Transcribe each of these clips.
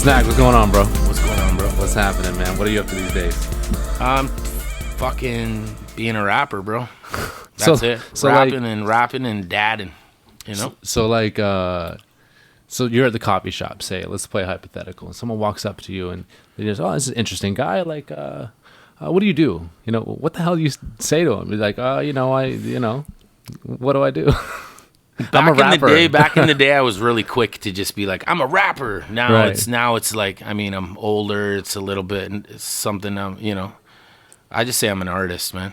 Snak, what's going on, bro? What's going on, bro? What's happening, man? What are you up to these days? I'm fucking being a rapper, bro. That's it. So rapping and dadding, you know? So you're at the coffee shop, say, let's play a hypothetical, and someone walks up to you and they just, oh, this is an interesting guy. Like, what do you do? You know, what the hell do you say to him? He's like, what do I do? I'm a rapper. Back in the day, I was really quick to just be like, I'm a rapper. Now it's like, I mean, I'm older. It's a little bit, it's something, I just say I'm an artist, man.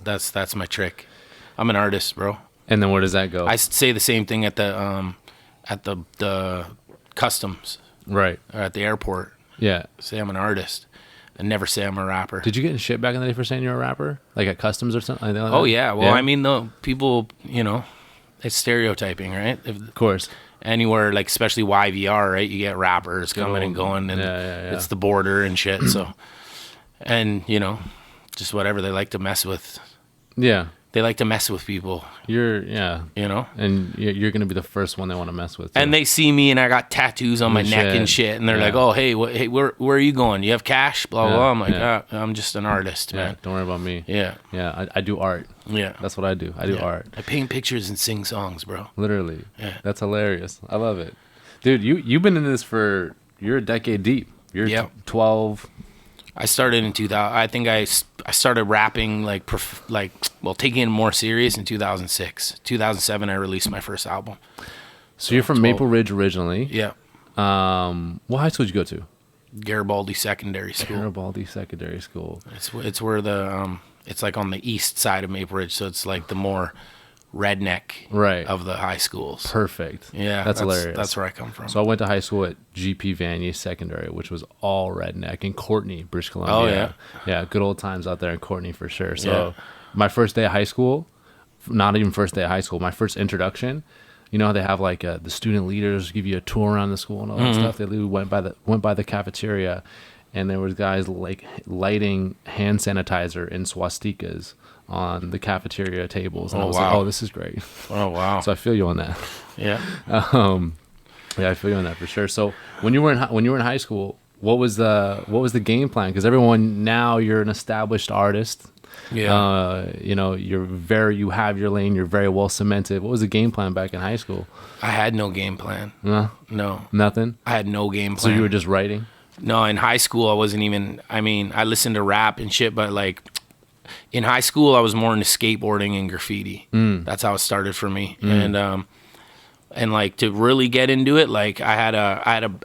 That's my trick. I'm an artist, bro. And then where does that go? I say the same thing at the customs. Right. Or at the airport. Yeah. Say I'm an artist. I never say I'm a rapper. Did you get in shit back in the day for saying you're a rapper? Like at customs or something? Like oh, yeah. Well, yeah? I mean, the people, it's stereotyping, right? Of course. Anywhere, like especially YVR, right? You get rappers coming and going, and it's the border and shit. So, and, just whatever. They like to mess with. Yeah. They like to mess with people. And you're going to be the first one they want to mess with, too. And they see me and I got tattoos on my neck and shit, and they're like, "Oh, hey, where are you going? You have cash?" Blah blah. I'm like, I'm just an artist, man. Don't worry about me. Yeah. I do art. Yeah, that's what I do. I do art. I paint pictures and sing songs, bro. Literally. Yeah, that's hilarious. I love it, dude. You've been in this you're a decade deep. You're 12. I started in 2000. I think I started rapping taking it more serious in 2006. 2007, I released my first album. So you're from 12. Maple Ridge originally. Yeah. What high school did you go to? Garibaldi Secondary School. Garibaldi Secondary School. It's where it's like on the east side of Maple Ridge, so it's like the more redneck of the high schools. Perfect. Yeah, that's hilarious. That's where I come from. So I went to high school at GP Vanier Secondary, which was all redneck in Courtenay, British Columbia. Oh yeah, yeah, good old times out there in Courtenay for sure. So my first day of high school, not even first day of high school, my first introduction. You know how they have like the student leaders give you a tour around the school and all that stuff. They literally went by the cafeteria, and there was guys like lighting hand sanitizer in swastikas on the cafeteria tables, and I was like, "Oh, this is great." Oh wow! So I feel you on that. Yeah. Yeah, I feel you on that for sure. So when you were in high school, what was the game plan? Because everyone now, you're an established artist. Yeah. You have your lane. You're very well cemented. What was the game plan back in high school? I had no game plan. No. Nothing. I had no game plan. So you were just writing? No, in high school I wasn't even. I mean, I listened to rap and shit, but like. In high school, I was more into skateboarding and graffiti. That's how it started for me. And like to really get into it, like I had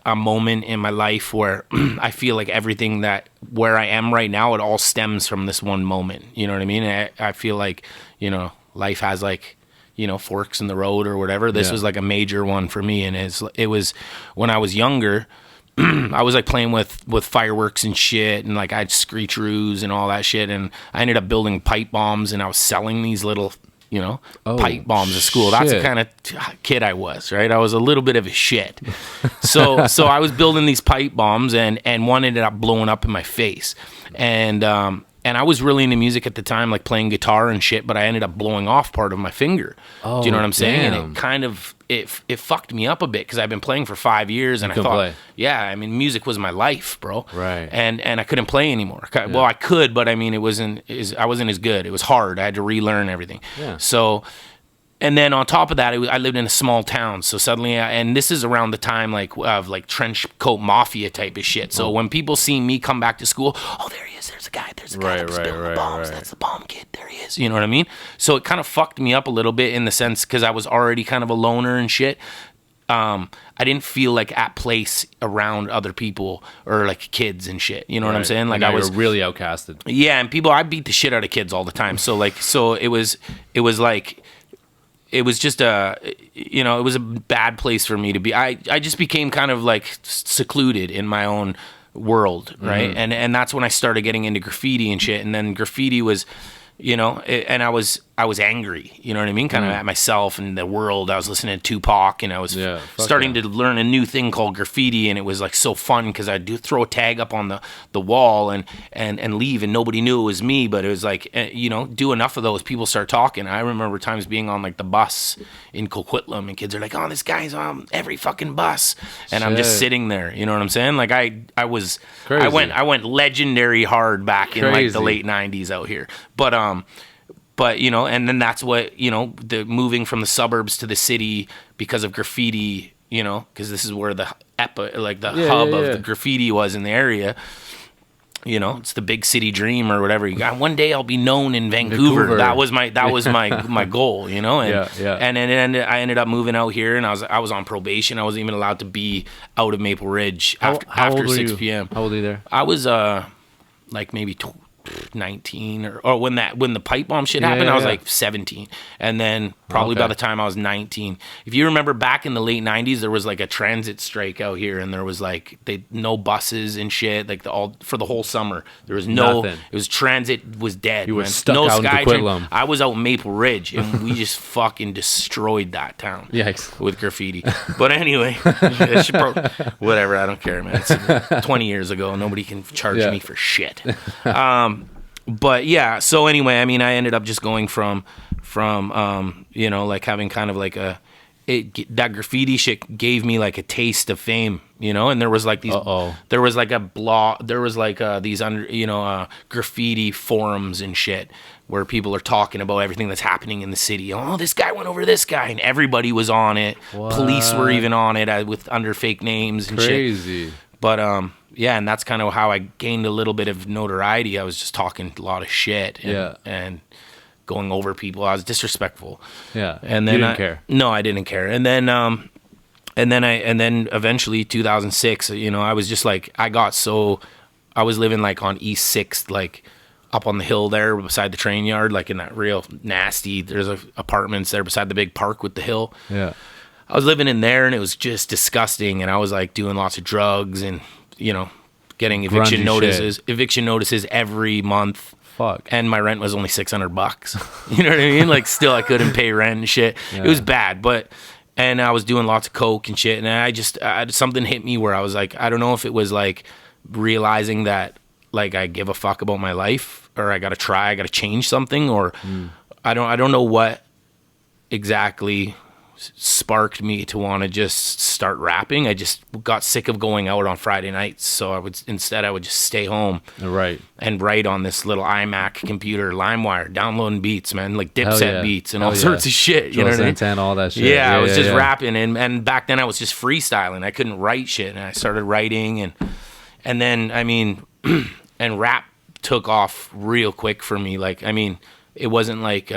a moment in my life where I feel like everything where I am right now, it all stems from this one moment. You know what I mean? I feel like, life has like, forks in the road or whatever. This was like a major one for me. And it was when I was younger. I was like playing with fireworks and shit, and like I had screecheroos and all that shit, and I ended up building pipe bombs, and I was selling these little, pipe bombs at school. That's the kind of kid I was, right? I was a little bit of a shit. So I was building these pipe bombs, and one ended up blowing up in my face, and I was really into music at the time, like playing guitar and shit, but I ended up blowing off part of my finger. Do you know what I'm saying? And it kind of, it fucked me up a bit because I've been playing for 5 years, and I thought, I mean, music was my life, bro. Right. And I couldn't play anymore. Well, I could, but I mean, I wasn't as good. It was hard. I had to relearn everything. Yeah. So, and then on top of that, I lived in a small town. So suddenly, and this is around the time of like trench coat mafia type of shit. So when people see me come back to school, oh, there he is. There's a guy that was building the bombs. That's the bomb kid. There he is. You know what I mean? So it kind of fucked me up a little bit in the sense because I was already kind of a loner and shit. I didn't feel like at place around other people or like kids and shit. You know what I'm saying? Like I was really outcasted. Yeah, and I beat the shit out of kids all the time. So it was like. It was just it was a bad place for me to be. I just became kind of like secluded in my own world, right? And that's when I started getting into graffiti and shit. And then graffiti was, and I I was angry, you know what I mean? Kind of at myself and the world. I was listening to Tupac, and I was starting to learn a new thing called graffiti, and it was like so fun because I'd throw a tag up on the wall and leave, and nobody knew it was me, but it was like, you know, do enough of those, people start talking. I remember times being on like the bus in Coquitlam, and kids are like, oh, this guy's on every fucking bus, and I'm just sitting there, you know what I'm saying? Like I was crazy. I went legendary hard back in like the late 90s out here, but you know, and then that's what, you know, the moving from the suburbs to the city because of graffiti, you know, because this is where the hub of the graffiti was in the area. You know, it's the big city dream or whatever. You got one day I'll be known in Vancouver. That was my my goal, you know. And then I ended up moving out here, and I was on probation. I wasn't even allowed to be out of Maple Ridge after 6 p.m. How old are you there? I was like maybe 19 or when the pipe bomb shit happened, I was like 17, and then probably by the time I was 19, if you remember back in the late 90s, there was like a transit strike out here, and there was like no buses and shit, like for the whole summer there was nothing. It was transit was dead. You were stuck out in Coquitlam. I was out in Maple Ridge, and we just fucking destroyed that town. Yikes. With graffiti. But anyway, whatever, I don't care, man. It's 20 years ago. Nobody can charge me for shit. But yeah, so anyway, I mean, I ended up just going from you know, like having kind of like that graffiti shit gave me like a taste of fame, you know, and there was like these, there was like a blog, there was like these graffiti forums and shit where people are talking about everything that's happening in the city. Oh, this guy went over this guy, and everybody was on it. What? Police were even on it with under fake names and crazy shit. But yeah, and that's kind of how I gained a little bit of notoriety. I was just talking a lot of shit and going over people. I was disrespectful. Yeah. And then you didn't care. No, I didn't care. And then eventually 2006, you know, I was just like, I was living like on East 6th, like up on the hill there beside the train yard, like in that real nasty, there's apartments there beside the big park with the hill. Yeah. I was living in there, and it was just disgusting, and I was like doing lots of drugs and, you know, getting eviction notices every month. Fuck. And my rent was only $600. You know what I mean? Like, still I couldn't pay rent and shit. Yeah. It was bad, and I was doing lots of coke and shit, and I just something hit me where I was like, I don't know if it was like realizing that like I give a fuck about my life, or I gotta change something, or I don't know what exactly sparked me to want to just start rapping. I just got sick of going out on Friday nights, so I would just stay home and write on this little iMac computer, LimeWire, downloading beats, man, like Dipset beats and all sorts of shit. You know what I mean? Santana, all that shit. Yeah, I was just rapping, and back then I was just freestyling. I couldn't write shit, and I started writing, and then I mean, and rap took off real quick for me. Like, I mean, it wasn't like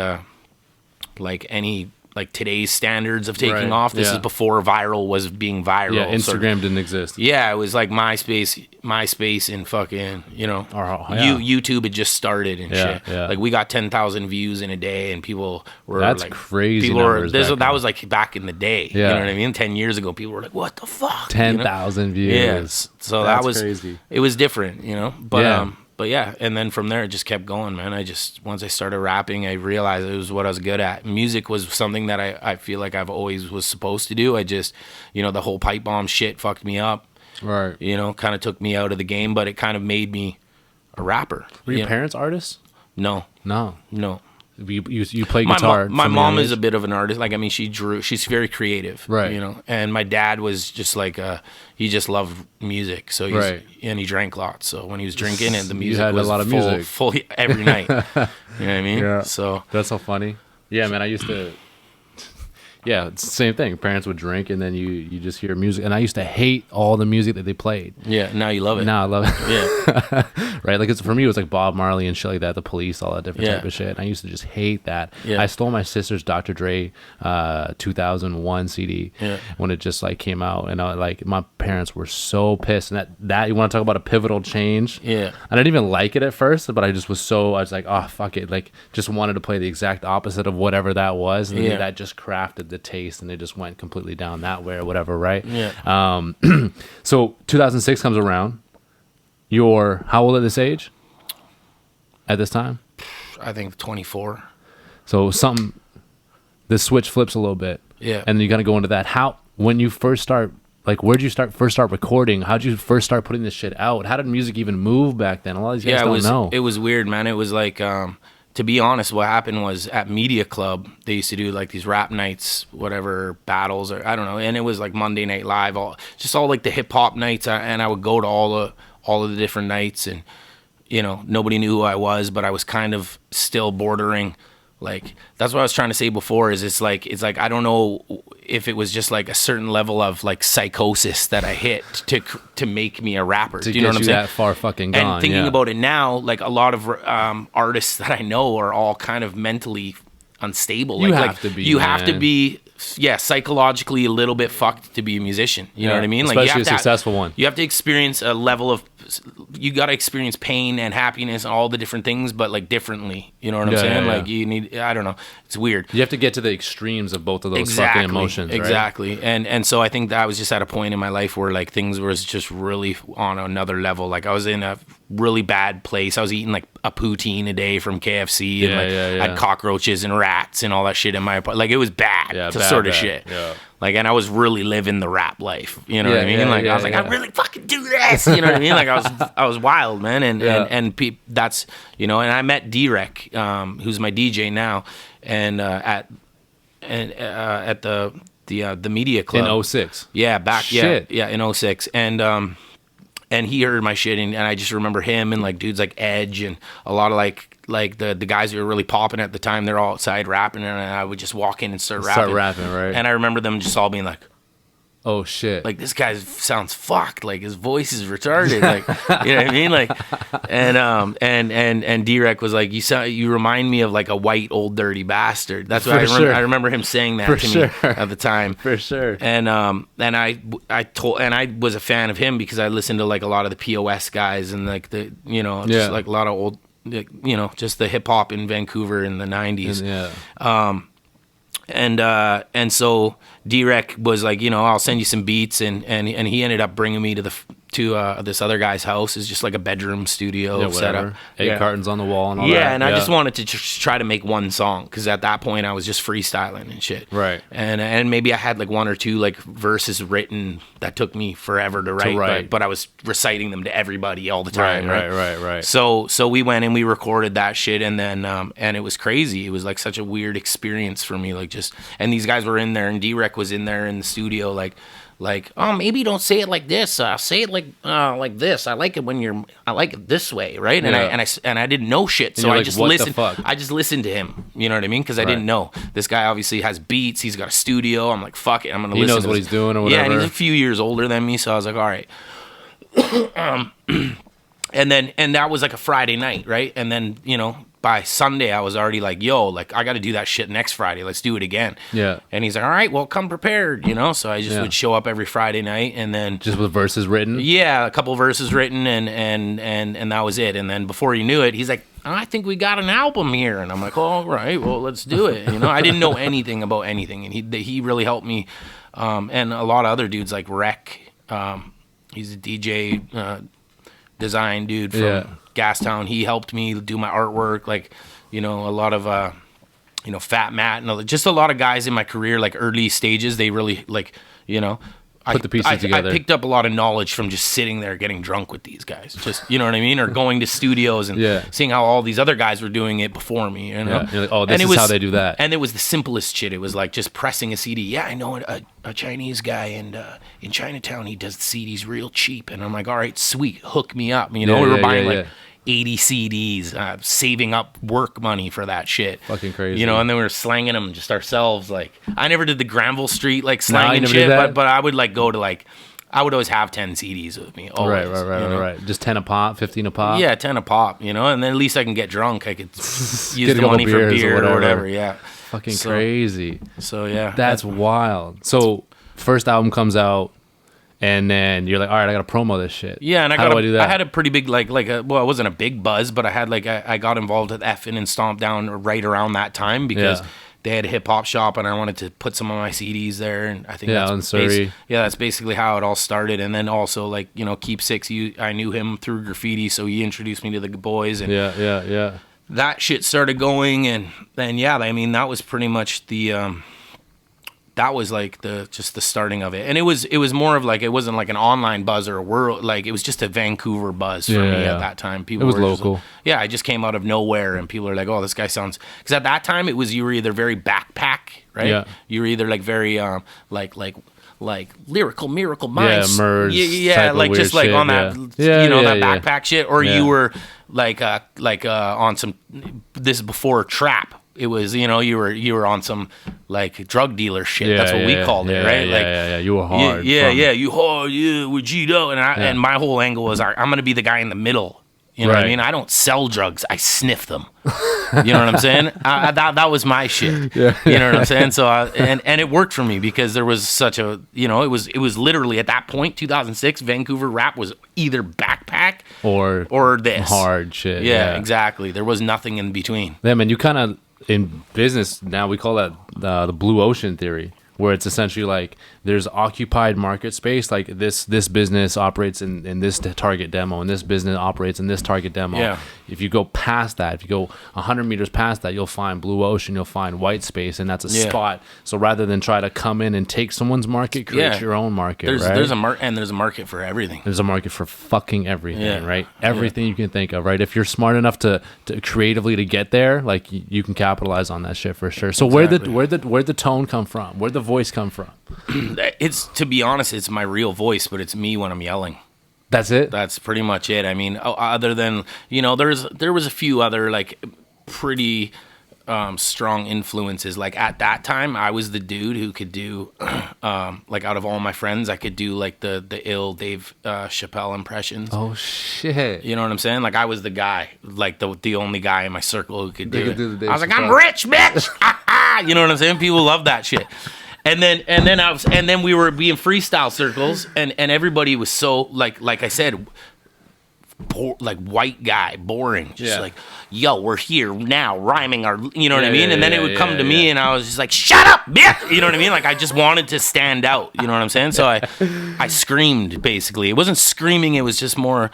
any like today's standards of taking off. This is before viral was being viral. Yeah, Instagram didn't exist. Yeah, it was like MySpace and fucking, you know, YouTube had just started and shit. Yeah. Like we got 10,000 views in a day, and people were that's like crazy. That was like back in the day. Yeah. You know what I mean? 10 years ago, people were like, "What the fuck?" 10,000 views. Yes. Yeah, so that's that was crazy. It was different, you know. But yeah, and then from there it just kept going, man. Once I started rapping, I realized it was what I was good at. Music was something that I feel like I've always was supposed to do. I just, you know, the whole pipe bomb shit fucked me up. Right. You know, kind of took me out of the game, but it kind of made me a rapper. Were your parents artists? No. You play guitar. My mom is a bit of an artist. Like, I mean, she's very creative. Right. You know, and my dad was just like, he just loved music. So and he drank lots. So when he was drinking, and the music was a lot of music full every night. You know what I mean? Yeah. So that's so funny. Yeah, man, I used to. Yeah, it's the same thing. Parents would drink, and then you just hear music. And I used to hate all the music that they played. Yeah, now you love it. Now I love it. Yeah. Right? Like, for me, it was like Bob Marley and shit like that, the Police, all that different type of shit. And I used to just hate that. Yeah. I stole my sister's Dr. Dre 2001 CD when it just, like, came out. And, my parents were so pissed. And that you want to talk about a pivotal change? Yeah. I didn't even like it at first, but I was like, oh, fuck it. Like, just wanted to play the exact opposite of whatever that was. And then that just crafted the taste, and it just went completely down that way or whatever, right? Yeah. So 2006 comes around. You're how old at this age? At this time? I think 24. So the switch flips a little bit. Yeah. And you got to go into that. How, when you first start, like, where'd you first start recording? How'd you first start putting this shit out? How did music even move back then? A lot of these guys don't know. It was weird, man. It was like, to be honest, what happened was at Media Club, they used to do like these rap nights, whatever, battles, or I don't know. And it was like Monday Night Live, all like the hip hop nights. And I would go to all of the different nights, and, you know, nobody knew who I was, but I was kind of still bordering. Like, that's what I was trying to say before, is it's like I don't know if it was just like a certain level of like psychosis that I hit to make me a rapper. Do you know what I'm saying? That far fucking gone. And thinking about it now, like a lot of artists that I know are all kind of mentally unstable. You have to be. You have to be, psychologically a little bit fucked to be a musician. You know what I mean? Especially like, you have a successful one. You have to experience a level of, you got to experience pain and happiness and all the different things, but like differently. You know what I'm saying? Like you need, I don't know. It's weird. You have to get to the extremes of both of those fucking emotions, right? Exactly. And so I think that I was just at a point in my life where like things was just really on another level. Like I was in a really bad place. I was eating like a poutine a day from KFC, and I had cockroaches and rats and all that shit in my apartment. Like it was bad, sort of shit. Yeah. Like, and I was really living the rap life. You know what I mean? Like I was like, I really fucking do this. You know what I mean? Like I was wild, man. And that's, you know. And I met D-Rec, who's my DJ now, and at the Media Club in 06. Yeah, back. Shit. Yeah, in 06. And he heard my shit, and I just remember him and like dudes like Edge and a lot of like the guys who were really popping at the time. They're all outside rapping, and I would just walk in and start rapping, right? And I remember them just all being like, "Oh shit!" Like, this guy sounds fucked. Like his voice is retarded. Like, you know what I mean? Like, and D-Rec was like, you remind me of like a white old dirty bastard. That's what I remember him saying that to me at the time. For sure. And I was a fan of him because I listened to like a lot of the POS guys and like the, you know, just like a lot of old, you know, just the hip hop in Vancouver in the 90s. And so D-Rec was like, you know, I'll send you some beats, and he ended up bringing me to this other guy's house. It's just like a bedroom studio setup. 8 cartons on the wall and all that. Yeah, and I just wanted to just try to make one song, because at that point I was just freestyling and shit. Right. And maybe I had like one or two like verses written that took me forever to write. But I was reciting them to everybody all the time. Right. So we went and we recorded that shit, and then and it was crazy. It was like such a weird experience for me. Like just, and these guys were in there, and D-Rec was in there in the studio, like, oh, maybe don't say it like this. Say it like this. I like it this way, right? And I didn't know shit, so I just listened. I just listened to him. You know what I mean? Because I didn't know. This guy obviously has beats. He's got a studio. I'm like, fuck it. I'm gonna listen. He knows what he's doing or whatever. Yeah, and he's a few years older than me, so I was like, all right. And that was like a Friday night, right? And then, you know, by Sunday I was already like, yo, like I got to do that shit next Friday. Let's do it again. Yeah. And he's like, all right, well, come prepared, you know? So I just would show up every Friday night, and then just with verses written. Yeah, a couple verses written, and that was it. And then before you knew it, he's like, I think we got an album here. And I'm like, oh, all right, well, let's do it. You know, I didn't know anything about anything, and he really helped me. And a lot of other dudes like Rec. He's a DJ design dude from Gastown. He helped me do my artwork, like, you know, a lot of you know, Fat Matt and just a lot of guys in my career, like early stages. They really, like, you know, put the pieces together. I picked up a lot of knowledge from just sitting there getting drunk with these guys, just, you know what I mean, or going to studios and seeing how all these other guys were doing it before me, you know. You're like, oh, this is how they do that. And it was the simplest shit. It was like just pressing a CD. Yeah, I know a Chinese guy, and in Chinatown he does the CDs real cheap, and I'm like, all right, sweet, hook me up. You know, we were buying like 80 CDs, saving up work money for that shit. Fucking crazy. You know, and then we were slanging them just ourselves. Like, I never did the Granville Street, like, slanging shit, but I would, like, go to, like, I would always have 10 CDs with me. Always, right. Just 10 a pop, 15 a pop? Yeah, 10 a pop, you know, and then at least I can get drunk. I could use the money for beer or whatever, yeah. Fucking crazy. So, yeah. That's wild. So, first album comes out, and then you're like, all right, I got to promo this shit. Yeah, and How do I do that? I had a pretty big, well, it wasn't a big buzz, but I had, like, I got involved with Effin' and Stomp Down right around that time, because they had a hip hop shop, and I wanted to put some of my CDs there, and I think that's basically how it all started. And then also, like, you know, Keep Six, I knew him through graffiti, so he introduced me to the boys, and that shit started going, and then yeah, I mean that was pretty much the that was like the starting of it. And it was more of like, it wasn't like an online buzz or a world, like it was just a Vancouver buzz for me at that time. People it was were local. Just, I just came out of nowhere and people were like, oh, this guy sounds, because at that time it was, you were either very backpack, right? Yeah. You were either like very like lyrical miracle minds. Yeah, merge. Yeah, like just like shit, on that that backpack shit, or you were like on some, this is before trap. It was, you were on some like drug dealer shit. That's what we called it, right? Yeah. You were hard. You hard. Yeah, we're G'd out. And my whole angle was, I'm going to be the guy in the middle. You know what I mean? I don't sell drugs. I sniff them. You know what I'm saying? That was my shit. You know what I'm saying? So, and it worked for me because there was such a, it was literally at that point, 2006, Vancouver rap was either backpack or this. Hard shit. Yeah, exactly. There was nothing in between. Yeah, man, you kind of, in business now, we call that the blue ocean theory, where it's essentially like there's occupied market space, like this business operates in this target demo, and this business operates in this target demo. Yeah. If you go past that, if you go 100 meters past that, you'll find blue ocean, you'll find white space, and that's a spot. So rather than try to come in and take someone's market, create your own market. There's a market for everything. There's a market for fucking everything, right? Everything you can think of, right? If you're smart enough to creatively to get there, like you can capitalize on that shit for sure. So exactly. where'd the tone come from? Where'd the voice come from? It's, to be honest, it's my real voice, but it's me when I'm yelling. That's it? That's pretty much it. I mean, other than, there was a few other like pretty strong influences. Like at that time, I was the dude who could do, like out of all my friends, I could do like the ill Dave Chappelle impressions. Oh shit! You know what I'm saying? Like I was the guy, like the only guy in my circle who could do it. I was like, Chappelle. I'm rich, bitch. You know what I'm saying? People love that shit. And then we were being freestyle circles, and everybody was so like I said, like white guy, boring, just like, yo, we're here now, rhyming our, you know what I mean? And then it would come to me, and I was just like, shut up, bitch! You know what I mean? Like I just wanted to stand out. You know what I'm saying? So I screamed basically. It wasn't screaming. It was just more.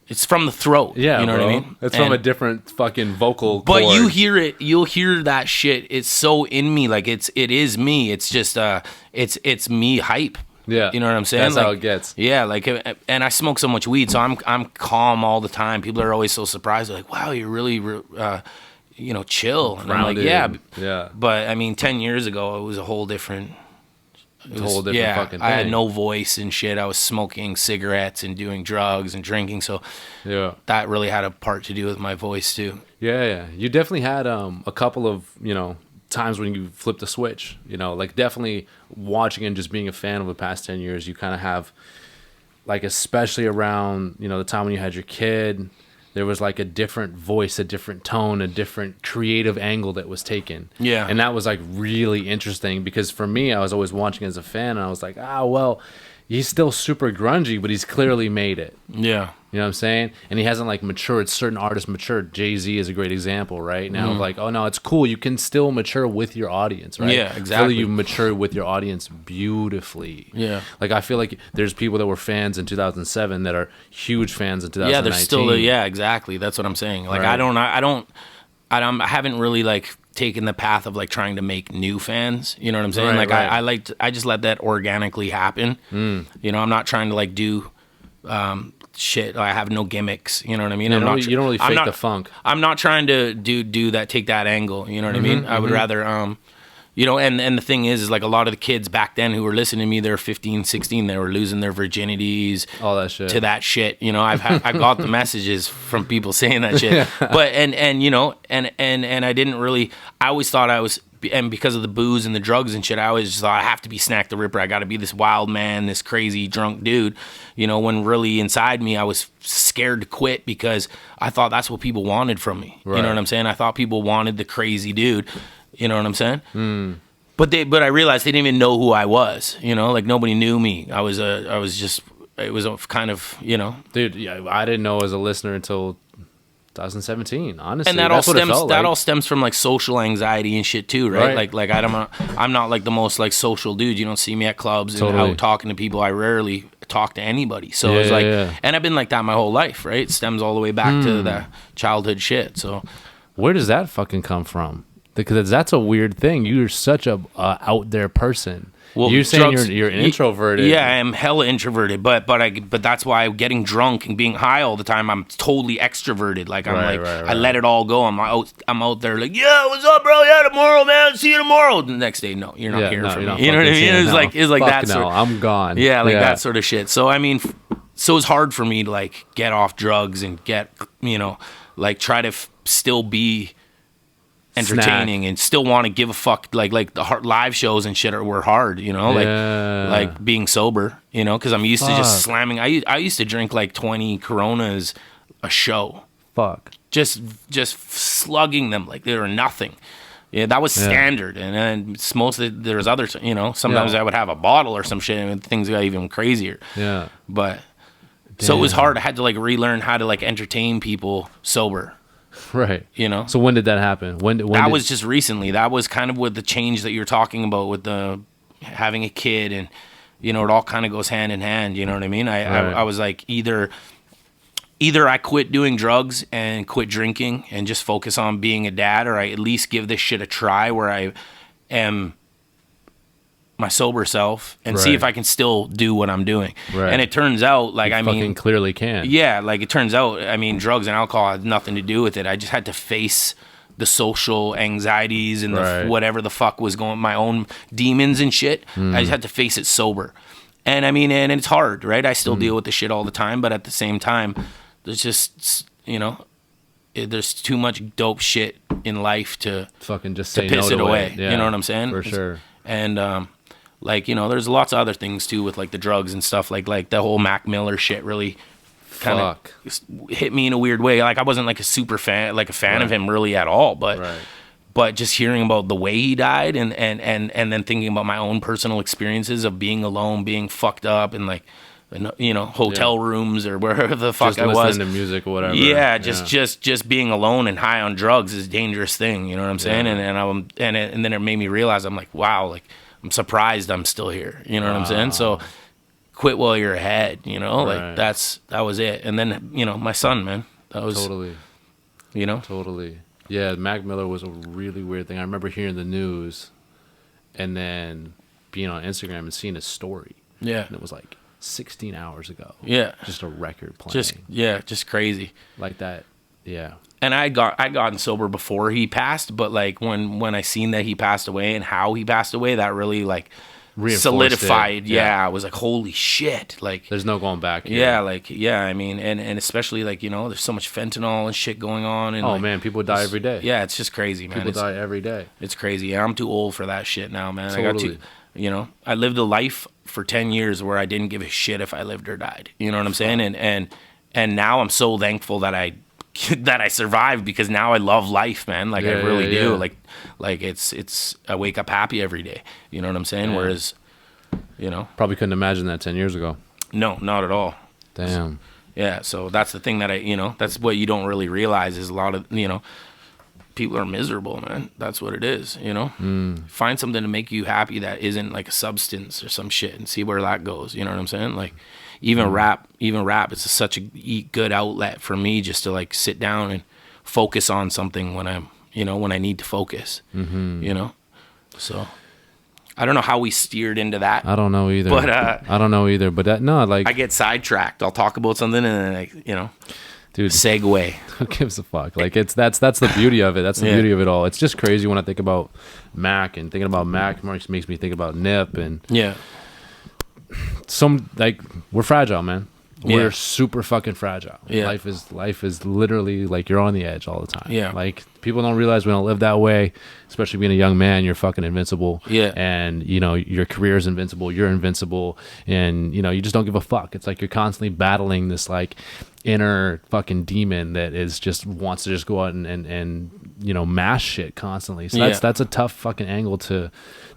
It's from the throat. Yeah, you know what I mean? It's from a different fucking vocal but cord. You hear it. You'll hear that shit. It's so in me. Like it is me. It's just it's me hype. Yeah, you know what I'm saying? That's like, how it gets. Yeah, like, and I smoke so much weed, so I'm calm all the time. People are always so surprised. They're like, wow, you're really chill. And I'm like, yeah. But I mean, 10 years ago, it was a whole different. Fucking thing. I had no voice and shit. I was smoking cigarettes and doing drugs and drinking, so that really had a part to do with my voice too. Yeah. You definitely had a couple of times when you flipped the switch. Like definitely watching and just being a fan of the past 10 years. You kind of have, like, especially around the time when you had your kid. There was like a different voice, a different tone, a different creative angle that was taken. Yeah. And that was like really interesting because for me, I was always watching as a fan and I was like, well, he's still super grungy, but he's clearly made it. Yeah. You know what I'm saying? And he hasn't like matured. Certain artists matured. Jay-Z is a great example, right? Now, like, oh no, it's cool. You can still mature with your audience, right? Yeah, exactly. You mature with your audience beautifully. Yeah. Like, I feel like there's people that were fans in 2007 that are huge fans in 2019. Yeah, there's still, exactly. That's what I'm saying. Like, right. I haven't really like taken the path of like trying to make new fans. You know what I'm saying? Right, like, I just let that organically happen. I'm not trying to like do, shit. I have no gimmicks. You know what I mean? You don't really fake the funk. I'm not trying to do that. Take that angle. You know what I mean? I would rather, and the thing is like a lot of the kids back then who were listening to me, they're 15, 16. They were losing their virginities. All that shit. To that shit. I got the messages from people saying that shit. But and I didn't really. I always thought I was. And because of the booze and the drugs and shit, I always just thought I have to be Snak the Ripper. I got to be this wild man, this crazy drunk dude. When really inside me, I was scared to quit because I thought that's what people wanted from me. Right. You know what I'm saying? I thought people wanted the crazy dude. You know what I'm saying? Mm. But I realized they didn't even know who I was. Like nobody knew me. It was a kind of, Dude, yeah, I didn't know as a listener until 2017, honestly. And that all stems from like social anxiety and shit too, right? Like I'm not like the most like social dude. You don't see me at clubs and out talking to people. I rarely talk to anybody. So it's like, and I've been like that my whole life, right? It stems all the way back to the childhood shit. So Where does that fucking come from? Because that's a weird thing. You're such a out there person. Well, you're saying drugs, you're introverted. Yeah, I am hella introverted, but that's why getting drunk and being high all the time, I'm totally extroverted. Like right. I let it all go. I'm out there like, yeah, what's up, bro? Yeah, tomorrow, man. See you tomorrow. The next day, no, you're not hearing from me. You know what I mean? It's like that. No, I'm gone. Yeah, like that sort of shit. So I mean, so it's hard for me to like get off drugs and get, like try to still be entertaining and still want to give a fuck, like the live shows and shit were hard, like being sober, because I'm used to just slamming. I used to drink like 20 Coronas a show. Fuck. Just slugging them like they were nothing. Yeah, that was standard. And then mostly there's other, sometimes I would have a bottle or some shit and things got even crazier. Yeah. But so it was hard. I had to like relearn how to like entertain people sober. Right. So when did that happen? When was just recently. That was kind of with the change that you're talking about with the having a kid, and it all kind of goes hand in hand. You know what I mean? I was like either I quit doing drugs and quit drinking and just focus on being a dad, or I at least give this shit a try where I am my sober self and see if I can still do what I'm doing. Right. And it turns out, like, fucking clearly can. Yeah, like it turns out, drugs and alcohol had nothing to do with it. I just had to face the social anxieties and the whatever the fuck was going, my own demons and shit. I just had to face it sober. And and it's hard, right? I still deal with the shit all the time, but at the same time, there's just, there's too much dope shit in life to fucking just say piss no it away. Yeah, you know what I'm saying? For sure. And, there's lots of other things too with like the drugs and stuff, like the whole Mac Miller shit really kind of hit me in a weird way. Like I wasn't like a super fan, like a fan of him really at all, but just hearing about the way he died and then thinking about my own personal experiences of being alone, being fucked up and like, hotel rooms or wherever the fuck I was. Just listening to music or whatever. Yeah, just being alone and high on drugs is a dangerous thing. You know what I'm saying? And then it made me realize, I'm like, wow, like I'm surprised I'm still here. You know what I'm saying? So quit while you're ahead. Like that was it. And then my son, man, that was totally. Totally. Yeah, Mac Miller was a really weird thing. I remember hearing the news, and then being on Instagram and seeing his story. Yeah, and it was like 16 hours ago. Yeah. Just a record playing. Just crazy. Like that. Yeah. And I gotten sober before he passed, but like when I seen that he passed away and how he passed away, that really like solidified. Yeah. I was like, holy shit. Like there's no going back here. Yeah, and especially like, there's so much fentanyl and shit going on, and man, people die every day. Yeah, it's just crazy, man. People die every day. It's crazy. And I'm too old for that shit now, man. Totally. I got to I lived a life for 10 years where I didn't give a shit if I lived or died. You know what I'm saying? And now I'm so thankful that I survived, because now I love life, man. Like I really do. Like it's I wake up happy every day. You know what I'm saying? Yeah. Whereas, probably couldn't imagine that 10 years ago. No, not at all. Damn. Yeah. So that's the thing that that's what you don't really realize is a lot of, people are miserable, man. That's what it is, Find something to make you happy that isn't like a substance or some shit and see where that goes. You know what I'm saying? Like even rap, it's such a good outlet for me just to like sit down and focus on something when I'm, when I need to focus, So I don't know how we steered into that. I don't know either. But that, no, like I get sidetracked. I'll talk about something and then dude, segue. Who gives a fuck? Like that's the beauty of it. That's the beauty of it all. It's just crazy when I think about Mac, and thinking about Mac makes me think about Nip, and some like we're fragile, man. We're super fucking fragile. Yeah. Life is literally like you're on the edge all the time. Yeah. Like people don't realize we don't live that way, especially being a young man, you're fucking invincible. Yeah. And your career is invincible, you're invincible, and you just don't give a fuck. It's like you're constantly battling this like inner fucking demon that is just wants to just go out and mash shit constantly. So that's a tough fucking angle to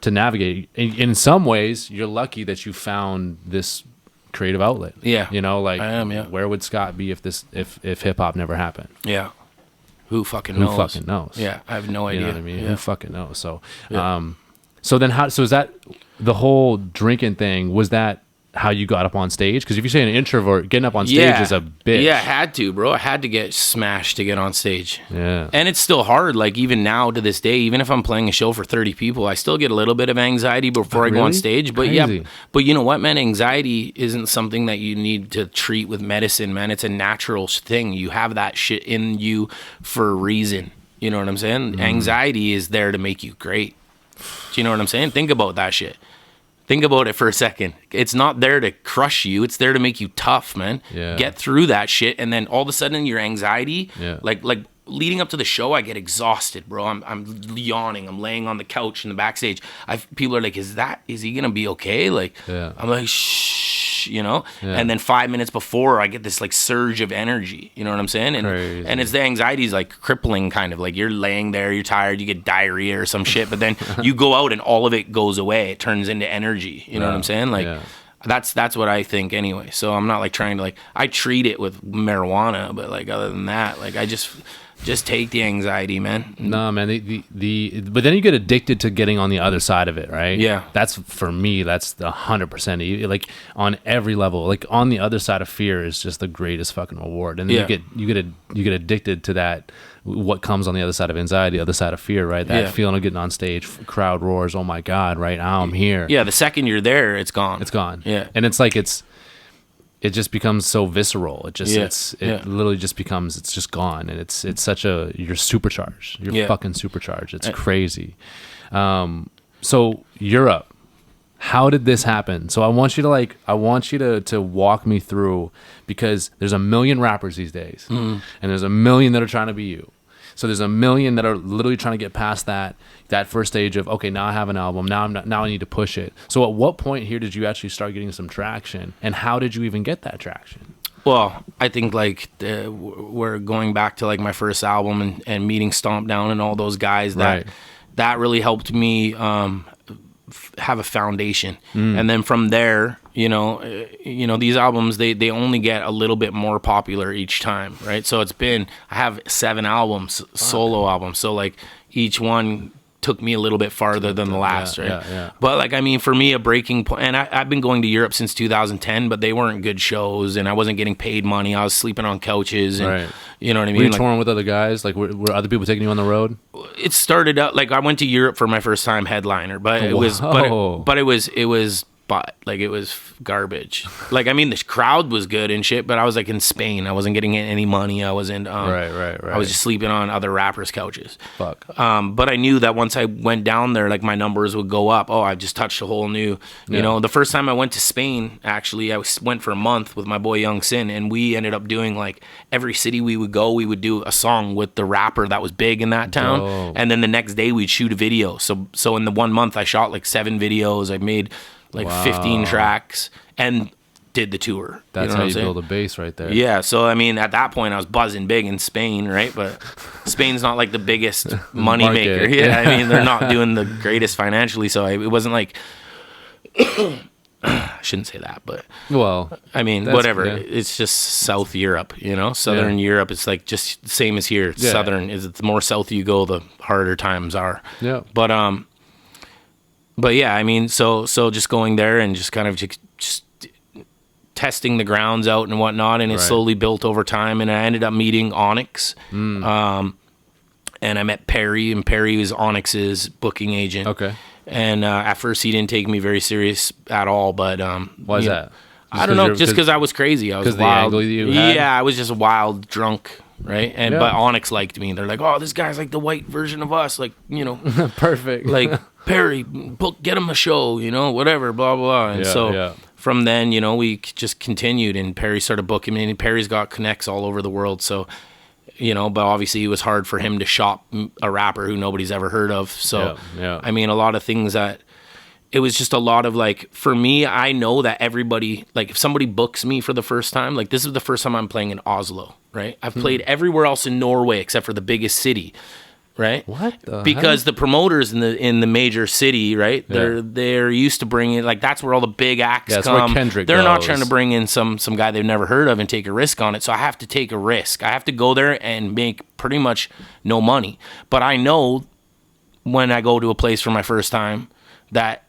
navigate. In some ways, you're lucky that you found this creative outlet. Yeah. Like I am, where would Scott be if hip hop never happened? Yeah. Who fucking knows? Yeah, I have no idea. You know what I mean? Yeah. Who fucking knows? So so then so is that the whole drinking thing, was that how you got up on stage? Because if you say an introvert, getting up on stage is a bitch. Yeah, I had to, bro. I had to get smashed to get on stage. Yeah. And it's still hard. Like, even now to this day, even if I'm playing a show for 30 people, I still get a little bit of anxiety before I go on stage. But Crazy. but you know what, man? Anxiety isn't something that you need to treat with medicine, man. It's a natural thing. You have that shit in you for a reason. You know what I'm saying? Anxiety is there to make you great. Do you know what I'm saying? Think about that shit. Think about it for a second. It's not there to crush you. It's there to make you tough, man. Yeah. Get through that shit, and then all of a sudden, your anxiety, Yeah. like leading up to the show, I get exhausted, bro. I'm yawning. I'm laying on the couch in the backstage. People are like, "Is he gonna be okay?" Like, Yeah. I'm like, "Shh," you know. Yeah. And then 5 minutes before, I get this like surge of energy. You know what I'm saying? Crazy. And it's the anxiety's like crippling, kind of like you're laying there, you're tired, you get diarrhea or some shit, but then you go out and all of it goes away. It turns into energy. You know what I'm saying? Like. Yeah. That's what I think anyway. So I'm not like trying to like, I treat it with marijuana, but like other than that, like I just take the anxiety, man. No, man. But then you get addicted to getting on the other side of it, right? Yeah. That's for me. That's 100%. Like on every level, like on the other side of fear is just the greatest fucking reward. And then you get addicted to that. What comes on the other side of anxiety, the other side of fear, right? That feeling of getting on stage, crowd roars. Oh my God! Right now I'm here. Yeah. The second you're there, it's gone. It's gone. Yeah. And it's like it just becomes so visceral. It just literally just becomes, it's just gone. And it's such you're supercharged. You're fucking supercharged. It's crazy. So Europe, how did this happen? So I want you to walk me through, because there's a million rappers these days, and there's a million that are trying to be you. So there's a million that are literally trying to get past that first stage of, okay, now I have an album. Now I need to push it. So at what point here did you actually start getting some traction, and how did you even get that traction? Well, I think like we're going back to like my first album and meeting Stomp Down and all those guys that really helped me have a foundation. And then from there, you know, these albums, they only get a little bit more popular each time, right? So I have 7 albums, solo albums. So like each one took me a little bit farther than the last, right? Yeah. But like, I mean, for me, a breaking point, and I've been going to Europe since 2010, but they weren't good shows, and I wasn't getting paid money. I was sleeping on couches, and you know what I mean? Were you touring with other guys? Like, were other people taking you on the road? It started out like I went to Europe for my first time headliner, but it was garbage. Like, I mean, the crowd was good and shit, but I was like in Spain. I wasn't getting any money. I wasn't. Right. I was just sleeping on other rappers' couches. Fuck. But I knew that once I went down there, like my numbers would go up. Oh, I've just touched a whole new. You know, the first time I went to Spain, actually, I went for a month with my boy Young Sin, and we ended up doing like every city we would go, we would do a song with the rapper that was big in that town, and then the next day we'd shoot a video. So in the 1 month, I shot like 7 videos. I made like 15 tracks and did the tour. That's how you build a base right there. Yeah. So, I mean, at that point I was buzzing big in Spain, right? But Spain's not like the biggest money maker. Yeah. I mean, they're not doing the greatest financially. So it wasn't like, I shouldn't say that, but well, I mean, whatever. Yeah. It's just South Europe, you know, Southern Europe. It's like just same as here. It's Southern is the more south you go, the harder times are. Yeah. But yeah, I mean, so just going there and just kind of just testing the grounds out and whatnot, and it slowly built over time. And I ended up meeting Onyx, and I met Perry, and Perry was Onyx's booking agent. Okay. And at first he didn't take me very serious at all, but why is that? I don't know, just because I was crazy. I was wild. Yeah, I was just a wild drunk. Right. And but Onyx liked me. They're like, oh, this guy's like the white version of us. Like, you know, perfect. Like, Perry, get him a show, you know, whatever, blah, blah. And from then, you know, we just continued, and Perry started booking me, and Perry's got connects all over the world. So, you know, but obviously it was hard for him to shop a rapper who nobody's ever heard of. So, I mean, a lot of things that, it was just a lot of like, for me, I know that everybody, like if somebody books me for the first time, like this is the first time I'm playing in Oslo, right? I've played everywhere else in Norway except for the biggest city, right? Because the promoters in the major city, right? They're used to bringing, like that's where all the big acts come. Where Kendrick they're goes. not trying to bring in some guy they've never heard of and take a risk on it. So I have to take a risk. I have to go there and make pretty much no money. But I know when I go to a place for my first time that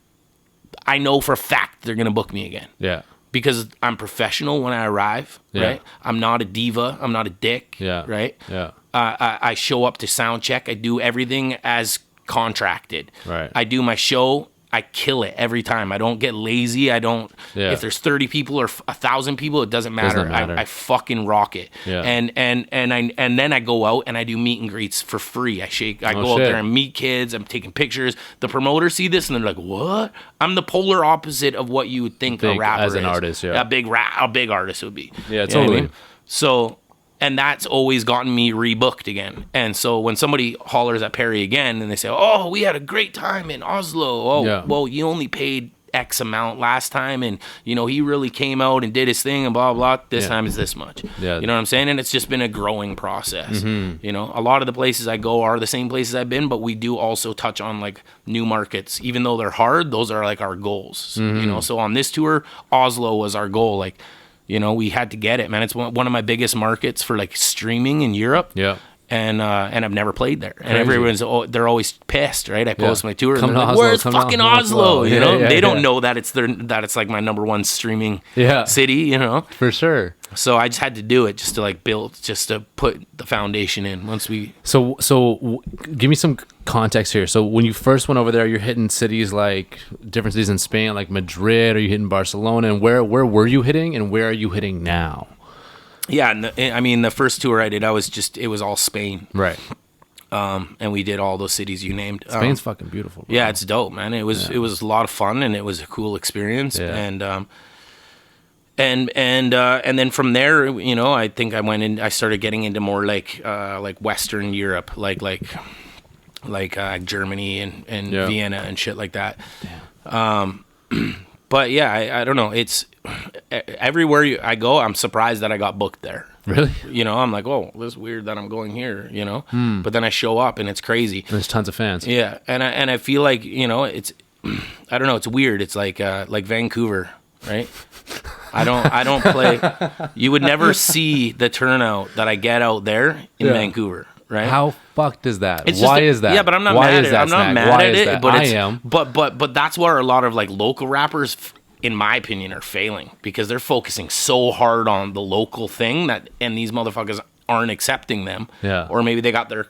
I know for a fact they're going to book me again. Yeah. because I'm professional when I arrive, right? I'm not a diva. I'm not a dick, right? Yeah. I show up to sound check. I do everything as contracted. Right. I do my show. I kill it every time. I don't get lazy. I don't. If there's 30 people or 1,000 people, it doesn't matter. I fucking rock it. Yeah. And then I go out and I do meet and greets for free. I go out there and meet kids. I'm taking pictures. The promoters see this and they're like, "What?" I'm the polar opposite of what you would think a rapper as an is. artist. Yeah. A big artist would be. Yeah, totally. You know what I mean? So. And that's always gotten me rebooked again. And so when somebody hollers at Perry again and they say, "Oh, we had a great time in Oslo." Oh, well, you only paid X amount last time. And, you know, he really came out and did his thing and blah, blah. This time is this much. Yeah. You know what I'm saying? And it's just been a growing process. Mm-hmm. You know, a lot of the places I go are the same places I've been, but we do also touch on like new markets. Even though they're hard, those are like our goals. Mm-hmm. You know, so on this tour, Oslo was our goal. Like, you know, we had to get it, man. It's one of my biggest markets for like streaming in Europe. Yeah. And I've never played there. And everyone's, they're always pissed, right? I post my tour and they're like, Oslo, "Where's fucking Oslo?" You know, they don't know that it's it's like my number one streaming city, you know? For sure. So I just had to do it just to like build, just to put the foundation in once we. So give me some context here. So when you first went over there, you're hitting cities like different cities in Spain, like Madrid, or you hitting Barcelona, and where were you hitting and where are you hitting now? Yeah, I mean, the first tour I did, it was all Spain. Right. And we did all those cities you named. Spain's fucking beautiful, bro. Yeah, it's dope, man. It was a lot of fun and it was a cool experience. Yeah. And then from there, you know, I think I started getting into more like Western Europe, like Germany and Vienna and shit like that. Damn. But yeah, I don't know. It's everywhere I go, I'm surprised that I got booked there. Really? You know, I'm like, "Oh, this is weird that I'm going here," you know? But then I show up and it's crazy. There's tons of fans. Yeah. And I feel like, you know, it's, I don't know, it's weird. It's like Vancouver, right? I don't play. You would never see the turnout that I get out there in Vancouver. Right? How fucked is that? Why is that? Yeah, but I'm not mad at it. I'm not mad at it. But I am. But that's where a lot of like local rappers, in my opinion, are failing because they're focusing so hard on the local thing and these motherfuckers aren't accepting them. Yeah. Or maybe they got their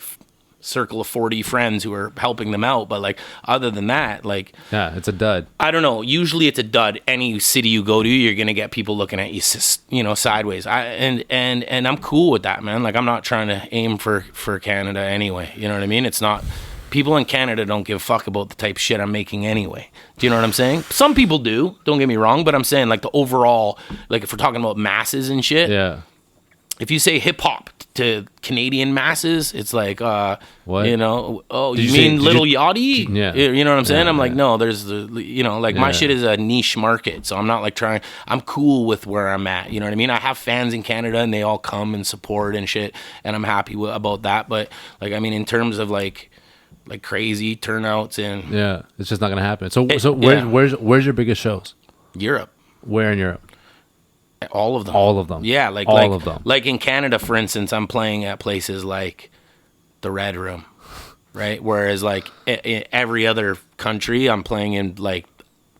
circle of 40 friends who are helping them out, but like other than that, like, yeah, it's a dud. I don't know, usually it's a dud. Any city you go to, you're gonna get people looking at you, you know, sideways. And I'm cool with that, man. Like, I'm not trying to aim for Canada anyway, you know what I mean? It's not, people in Canada don't give a fuck about the type of shit I'm making anyway. Do you know what I'm saying? Some people do, don't get me wrong, but I'm saying like the overall, like if we're talking about masses and shit, if you say hip hop to Canadian masses, it's like, what? You know, oh, you mean Little Yachty? Yeah. You know what I'm saying? I'm like, no, there's the, you know, like my shit is a niche market. So I'm not like I'm cool with where I'm at. You know what I mean? I have fans in Canada and they all come and support and shit. And I'm happy about that. But like, I mean, in terms of like crazy turnouts and. Yeah. It's just not going to happen. So where's your biggest shows? Europe. Where in Europe? All of them. All of them. Yeah, all of them. Like in Canada, for instance, I'm playing at places like the Red Room, right? Whereas like in every other country, I'm playing in like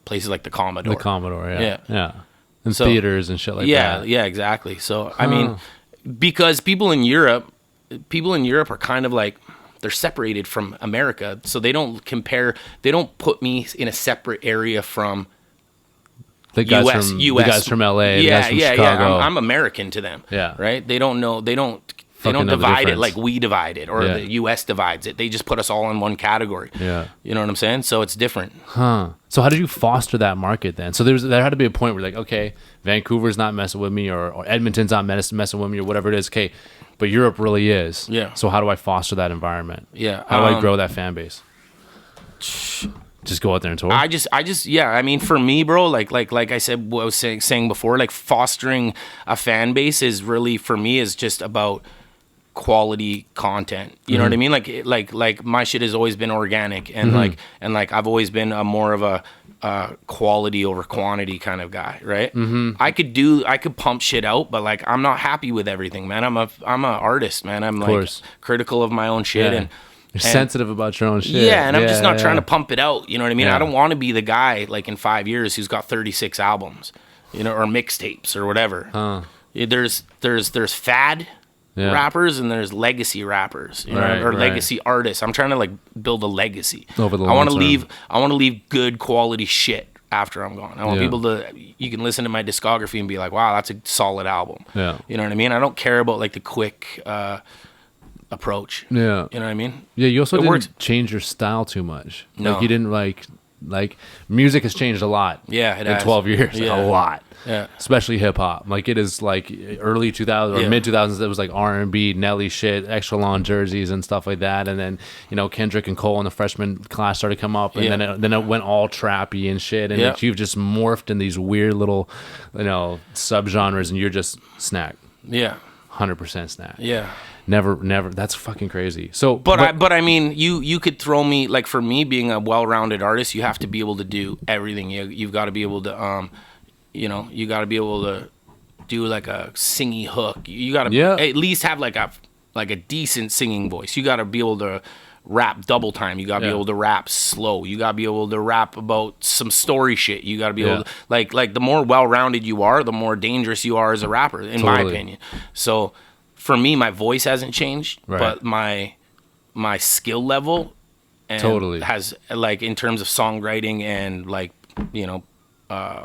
places like the Commodore. The Commodore, yeah. And so, theaters and shit like that. Yeah, exactly. So I mean, because people in Europe are kind of like, they're separated from America, so they don't put me in a separate area from the guys from LA, the guys from Chicago. I'm American to them. Yeah. Right? They don't divide it like we divide it or the US divides it. They just put us all in one category. Yeah. You know what I'm saying? So it's different. So how did you foster that market then? So there had to be a point where like, okay, Vancouver's not messing with me or Edmonton's not messing with me or whatever it is. Okay, but Europe really is. Yeah. So how do I foster that envirement? Yeah. How do I grow that fan base? Just go out there and tour. I just yeah. I mean, for me, bro, like I said, what I was saying before, like fostering a fan base is really, for me, is just about quality content. You know what I mean? Like my shit has always been organic and like I've always been a more of a quality over quantity kind of guy, right? I could pump shit out, but like I'm not happy with everything, man. I'm a artist, man. I'm like critical of my own shit and. You're sensitive about your own shit. Yeah, and I'm just not trying to pump it out. You know what I mean? I don't want to be the guy, like, in 5 years who's got 36 albums. you know, or mixtapes or whatever. There's fad rappers and there's legacy rappers, you know, or legacy artists. I'm trying to like build a legacy. Over the I want to leave good quality shit after I'm gone. I want people to, you can listen to my discography and be like, wow, that's a solid album. Yeah. You know what I mean? I don't care about like the quick approach. Yeah. You know what I mean? Yeah, you also didn't change your style too much. No. Like you didn't like music has changed a lot. Yeah, it in has. 12 years. Yeah. A lot. Yeah. Especially hip hop. Like it is like early 2000s or mid 2000s. It was like R&B, Nelly shit, extra long jerseys and stuff like that. And then, you know, Kendrick and Cole in the freshman class started to come up, and then it went all trappy and shit. And you've just morphed in these weird little, you know, subgenres, and you're just Snak. Yeah. 100% Snak. Yeah. Never. That's fucking crazy. So, but I mean, you could throw me, like, for me being a well-rounded artist, you have to be able to do everything. You've got to be able to, you know, you got to be able to do like a singy hook. You got to at least have like a decent singing voice. You got to be able to rap double time. You got to be able to rap slow. You got to be able to rap about some story shit. You got to be able to, like the more well-rounded you are, the more dangerous you are as a rapper, in my opinion. So for me, my voice hasn't changed, but my skill level has, like, in terms of songwriting and, like, you know,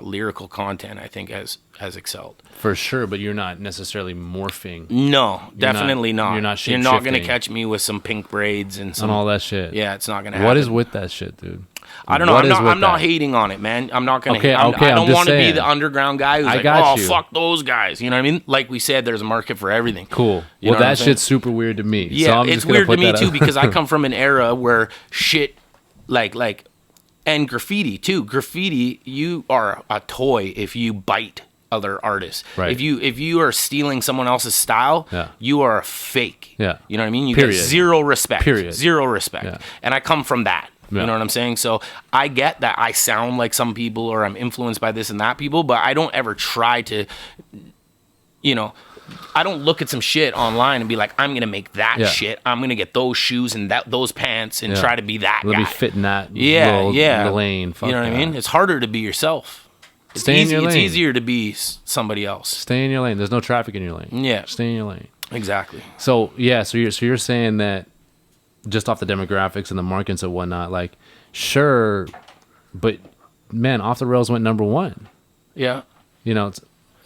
lyrical content, I think has excelled. For sure, but you're not necessarily morphing. No, definitely not. You're not You're not going to catch me with some pink braids and all that shit. Yeah, it's not going to happen. What is with that shit, dude? I don't know. I'm not hating on it, man. I'm not going to. I don't want to be the underground guy who's like, oh, fuck those guys. You know what I mean? Like we said, there's a market for everything. Cool. Well, that shit's super weird to me. Yeah, so it's weird to me too, because I come from an era where shit, like, and graffiti too. Graffiti, you are a toy if you bite other artists. Right. If you are stealing someone else's style, you are a fake. Yeah. You know what I mean? You get zero respect. Zero respect. Yeah. And I come from that. You know what I'm saying? So I get that I sound like some people, or I'm influenced by this and that people, but I don't ever try to, you know, I don't look at some shit online and be like, I'm going to make that shit. I'm going to get those shoes and those pants and try to be that guy. Let me fit in that little lane. Fuck, you know what I mean? It's harder to be yourself. Stay in your lane. It's easier to be somebody else. Stay in your lane. There's no traffic in your lane. Yeah. Stay in your lane. Exactly. So, so you're saying that just off the demographics and the markets and whatnot, like, sure, but man, Off the Rails went #1. Yeah. You know,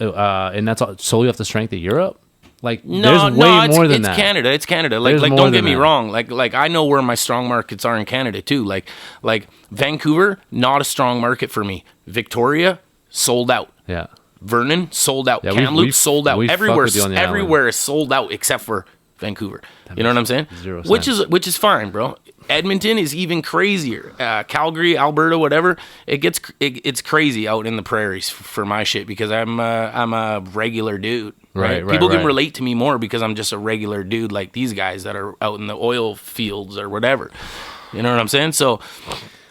and that's solely off the strength of Europe. Like, there's way more than that. It's Canada. Like, don't get me wrong. Like, I know where my strong markets are in Canada too. Like Vancouver, not a strong market for me. Victoria, sold out. Yeah. Vernon, sold out. Yeah, Kamloops, sold out. Everywhere is sold out except for Vancouver. You know what I'm saying? Which is fine, bro. Edmonton is even crazier. Calgary, Alberta, whatever. It's crazy out in the prairies for my shit, because I'm a regular dude. Right. People can relate to me more because I'm just a regular dude, like these guys that are out in the oil fields or whatever. You know what I'm saying? So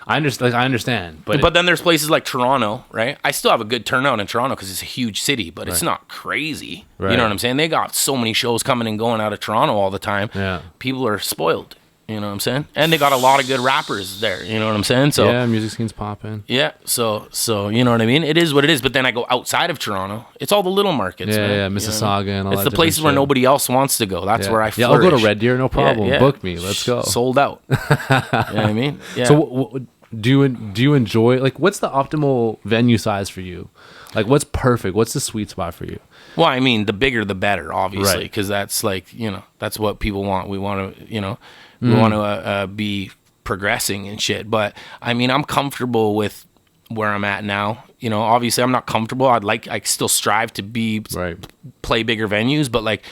I understand, but then there's places like Toronto, right? I still have a good turnout in Toronto because it's a huge city, but it's not crazy. Right. You know what I'm saying? They got so many shows coming and going out of Toronto all the time. Yeah. People are spoiled. You know what I'm saying? And they got a lot of good rappers there. You know what I'm saying? So yeah, music scene's popping. Yeah. So you know what I mean? It is what it is. But then I go outside of Toronto. It's all the little markets. Yeah, man. Mississauga, and all that. It's the places where nobody else wants to go. That's where I flourish. Yeah, I'll go to Red Deer, no problem. Book me. Let's go. Sold out. You know what I mean? Yeah. So do you enjoy, like, what's the optimal venue size for you? Like, what's perfect? What's the sweet spot for you? Well, I mean, the bigger the better, obviously, because that's, like, you know, that's what people want. We want to, you know, we want to be progressing and shit. But I mean, I'm comfortable with where I'm at now. You know, obviously, I'm not comfortable. I still strive to play bigger venues, but, like,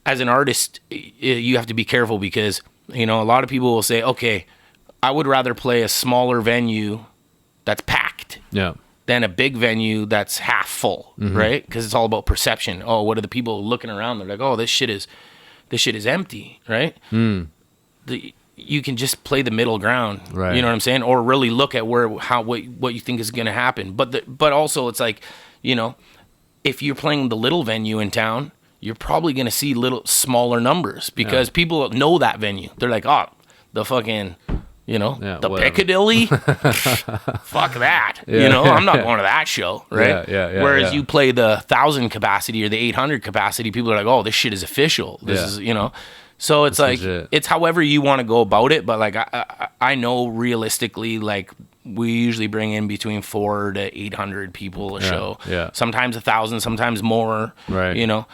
as an artist, you have to be careful, because, you know, a lot of people will say, okay, I would rather play a smaller venue that's packed than a big venue that's half full, right? Because it's all about perception. Oh, what are the people looking around? They're like, oh, this shit is empty, right? You can just play the middle ground, right? You know what I'm saying? Or really look at what you think is going to happen. But also, it's like, you know, if you're playing the little venue in town, you're probably going to see smaller numbers, because people know that venue. They're like, oh, the fucking You know, Yeah, the whatever. Piccadilly, fuck that. You know, I'm not going to that show, right? Yeah, Whereas yeah. you play the 1,000 capacity or the 800 capacity, people are like, oh, this shit is official. This Yeah. is, you know. So it's like, legit. it's however you want to go about it. But like, I know realistically, like, we usually bring in between 400 to 800 people a show. Yeah. Sometimes 1,000, sometimes more. Right. You know,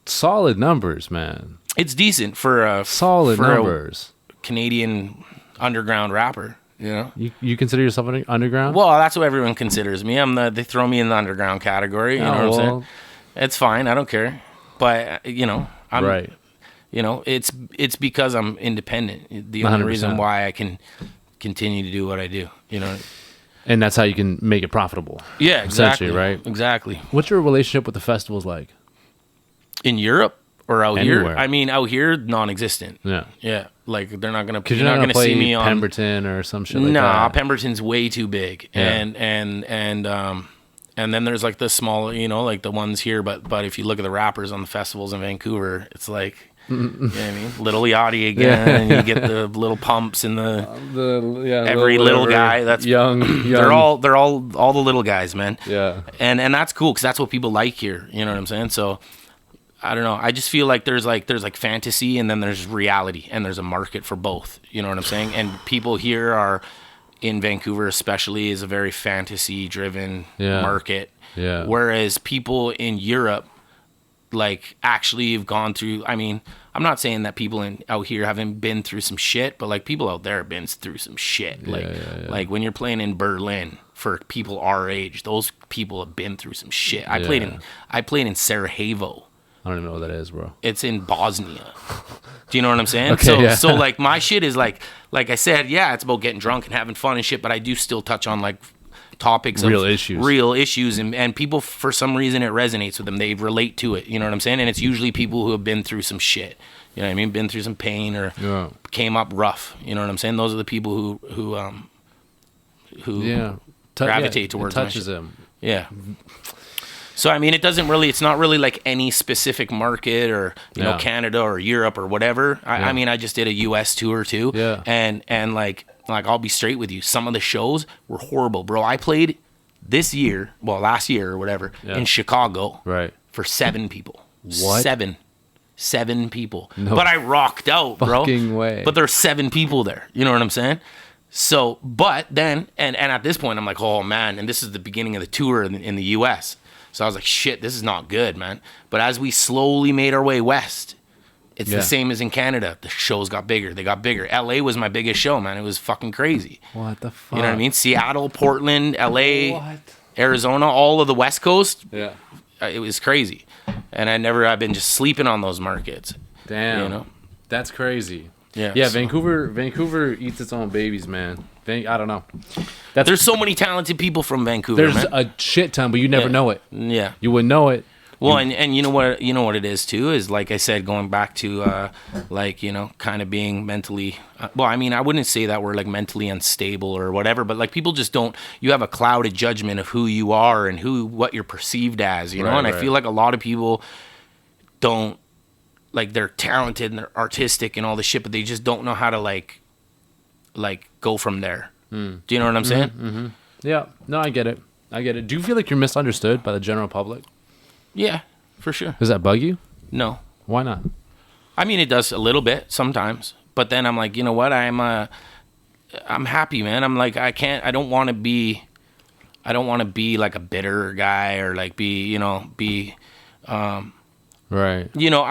Solid numbers, man. it's decent for a Solid for a numbers. Canadian underground rapper. You know. You consider yourself an underground? Well, that's what everyone considers me. They throw me in the underground category. You know what I'm saying? It's fine. I don't care. But you know, I'm right. You know, it's because I'm independent. The only 100%. reason why I can continue to do what I do. You know. And that's how you can make it profitable. Yeah, exactly. Essentially, right? Exactly. What's your relationship with the festivals like? In Europe or out Anywhere. here? I mean, out here, non-existent. Yeah. Yeah, like they're not gonna. Because you're not gonna see play me on Pemberton or some shit like Nah, that. Pemberton's way too big, Yeah. and then there's like the smaller, you know, like the ones here. But if you look at the rappers on the festivals in Vancouver, it's like, you know what I mean, Little Yachty again, and you get the little pumps and every little guy. That's young. They're all the little guys, man. Yeah. And that's cool because that's what people like here. You know what I'm saying? So I don't know. I just feel like there's like fantasy and then there's reality and there's a market for both. You know what I'm saying? And people here are in Vancouver, especially, is a very fantasy driven market. Yeah. Whereas people in Europe, like, actually have gone through. I mean, I'm not saying that people out here haven't been through some shit, but like people out there have been through some shit. Like when you're playing in Berlin for people our age, those people have been through some shit. I played in Sarajevo. I don't even know what that is, bro. It's in Bosnia. Do you know what I'm saying? Okay, so like my shit is like I said, yeah, it's about getting drunk and having fun and shit, but I do still touch on like topics of real issues and people, for some reason, it resonates with them. They relate to it. You know what I'm saying? And it's usually people who have been through some shit. You know what I mean? Been through some pain or came up rough. You know what I'm saying? Those are the people who gravitate towards it touches them. Yeah. So, I mean, it's not really like any specific market or, you know, Canada or Europe or whatever. I mean, I just did a US tour too. Yeah. And like, I'll be straight with you. Some of the shows were horrible, bro. I played last year or whatever, in Chicago. Right. For 7 people. What? 7 people. No but I rocked out, bro. Fucking way. But there's 7 people there. You know what I'm saying? So, but then, and at this point, I'm like, oh man, and this is the beginning of the tour in the US. So I was like, shit, this is not good, man. But as we slowly made our way west, it's the same as in Canada. The shows got bigger. They got bigger. LA was my biggest show, man. It was fucking crazy. What the fuck? You know what I mean? Seattle, Portland, LA, Arizona, all of the West Coast. Yeah. It was crazy. And I've been just sleeping on those markets. Damn. You know? That's crazy. Yeah. Yeah, so. Vancouver eats its own babies, man. I don't know. There's so many talented people from Vancouver. There's a shit ton, but you never know it. Yeah. You wouldn't know it. Well, and you know what it is too, is like I said, going back to like, you know, kind of being mentally well, I mean, I wouldn't say that we're like mentally unstable or whatever, but like people just don't, you have a clouded judgment of who you are and what you're perceived as, you know? And I feel like a lot of people don't, like, they're talented and they're artistic and all this shit, but they just don't know how to like go from there. Do you know what I'm saying? Mm-hmm. Yeah. No, I get it. Do you feel like you're misunderstood by the general public? Yeah, for sure. Does that bug you? No. Why not? I mean, it does a little bit sometimes, but then I'm like, you know what? I'm happy, man. I'm like, I don't want to be like a bitter guy or like right. You know,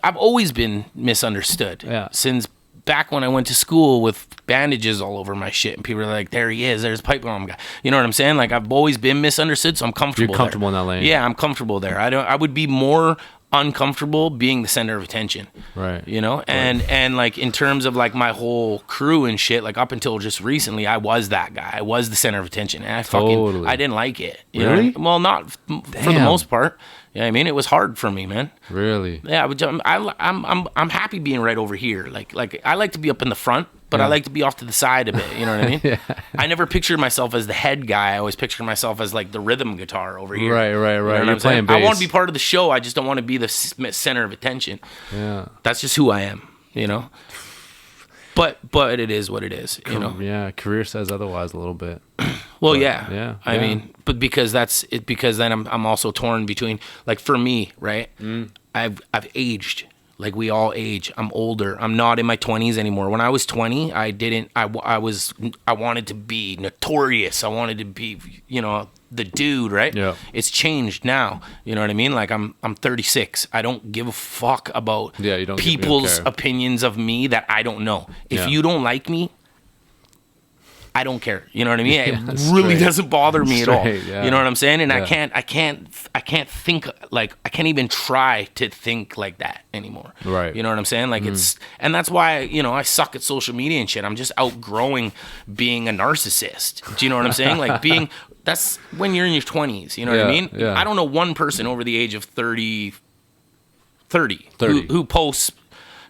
I've always been misunderstood. Yeah. Since back when I went to school with bandages all over my shit and people are like, there he is, there's pipe bomb guy. You know what I'm saying? Like, I've always been misunderstood, so I'm comfortable. You're comfortable in that lane. Yeah, I'm comfortable there. I would be more uncomfortable being the center of attention. Right. You know? And like in terms of like my whole crew and shit, like up until just recently, I was that guy. I was the center of attention. And I didn't like it. You really? know? Well, not for the most part. Yeah, I mean, it was hard for me, man. Really? Yeah, I'm happy being right over here. Like I like to be up in the front, but I like to be off to the side a bit. You know what I mean? Yeah. I never pictured myself as the head guy. I always pictured myself as like the rhythm guitar over here. Right. You know You're playing bass. I want to be part of the show. I just don't want to be the center of attention. Yeah. That's just who I am. You know. But it is what it is, you know. Yeah, career says otherwise a little bit. Well, But, yeah. I mean, but because that's it. Because then I'm also torn between, like, for me, right? I've aged. Like, we all age. I'm older. I'm not in my 20s anymore. When I was 20, I wanted to be notorious. I wanted to be, you know, the dude, right? Yeah. It's changed now. You know what I mean? Like, I'm 36. I don't give a fuck about you don't people's care. opinions of me that I don't know. If Yeah. you don't like me, I don't care. You know what I mean? Yeah, it really straight. doesn't bother me at all. Yeah. You know what I'm saying? And Yeah. I can't think, like, I can't even try to think like that anymore. Right. You know what I'm saying? Like, and that's why, you know, I suck at social media and shit. I'm just outgrowing being a narcissist. Do you know what I'm saying? Like, that's when you're in your 20s. You know what I mean? Yeah. I don't know one person over the age of 30 who posts,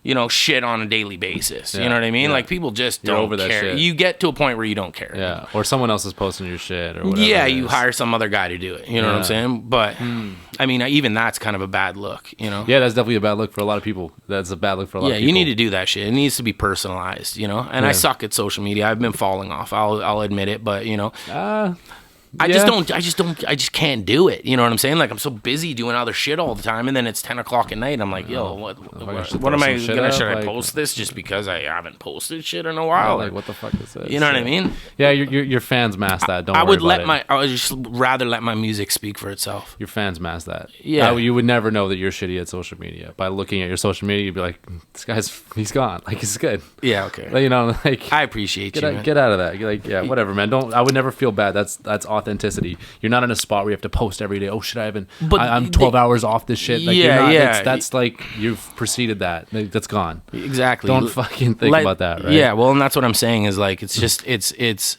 you know, shit on a daily basis. Yeah, You know what I mean? yeah. Like, people just You're don't over that care. shit. You get to a point where you don't care. Yeah, or someone else is posting your shit or whatever. Yeah, it you is. hire some other guy to do it. You know what I'm Yeah. saying? But I mean, even that's kind of a bad look. You know? Yeah, that's definitely a bad look for a lot of people. That's a bad look for a lot Yeah, of people. you need to do that shit. It needs to be personalized. You know? And I Yeah. suck at social media. I've been falling off. I'll admit it. But you know, I Yeah. just can't do it. You know what I'm saying? Like, I'm so busy doing other shit all the time, and then it's 10 o'clock at night. I'm like, yo, what should am throw I some shit gonna? up, Should I like- post this just because I haven't posted shit in a while? Like, what the fuck is this? You know what I mean? Yeah, your fans mask that. Don't I worry would about it. I would just rather let my music speak for itself. Your fans mask that. Yeah. You would never know that you're shitty at social media. By looking at your social media, you'd be like, he's gone. Like, he's good. Yeah, okay. Like, you know, like, I appreciate you, man. get out of that. You're like, yeah, whatever, man. I would never feel bad. That's authenticity. You're not in a spot where you have to post every day. Oh shit, But I'm 12 hours off this shit. Like, Yeah, you're not, yeah. That's like, you've preceded that. Like, that's gone. Exactly. Don't fucking think about that, right? Yeah, well, and that's what I'm saying is, like, it's just it's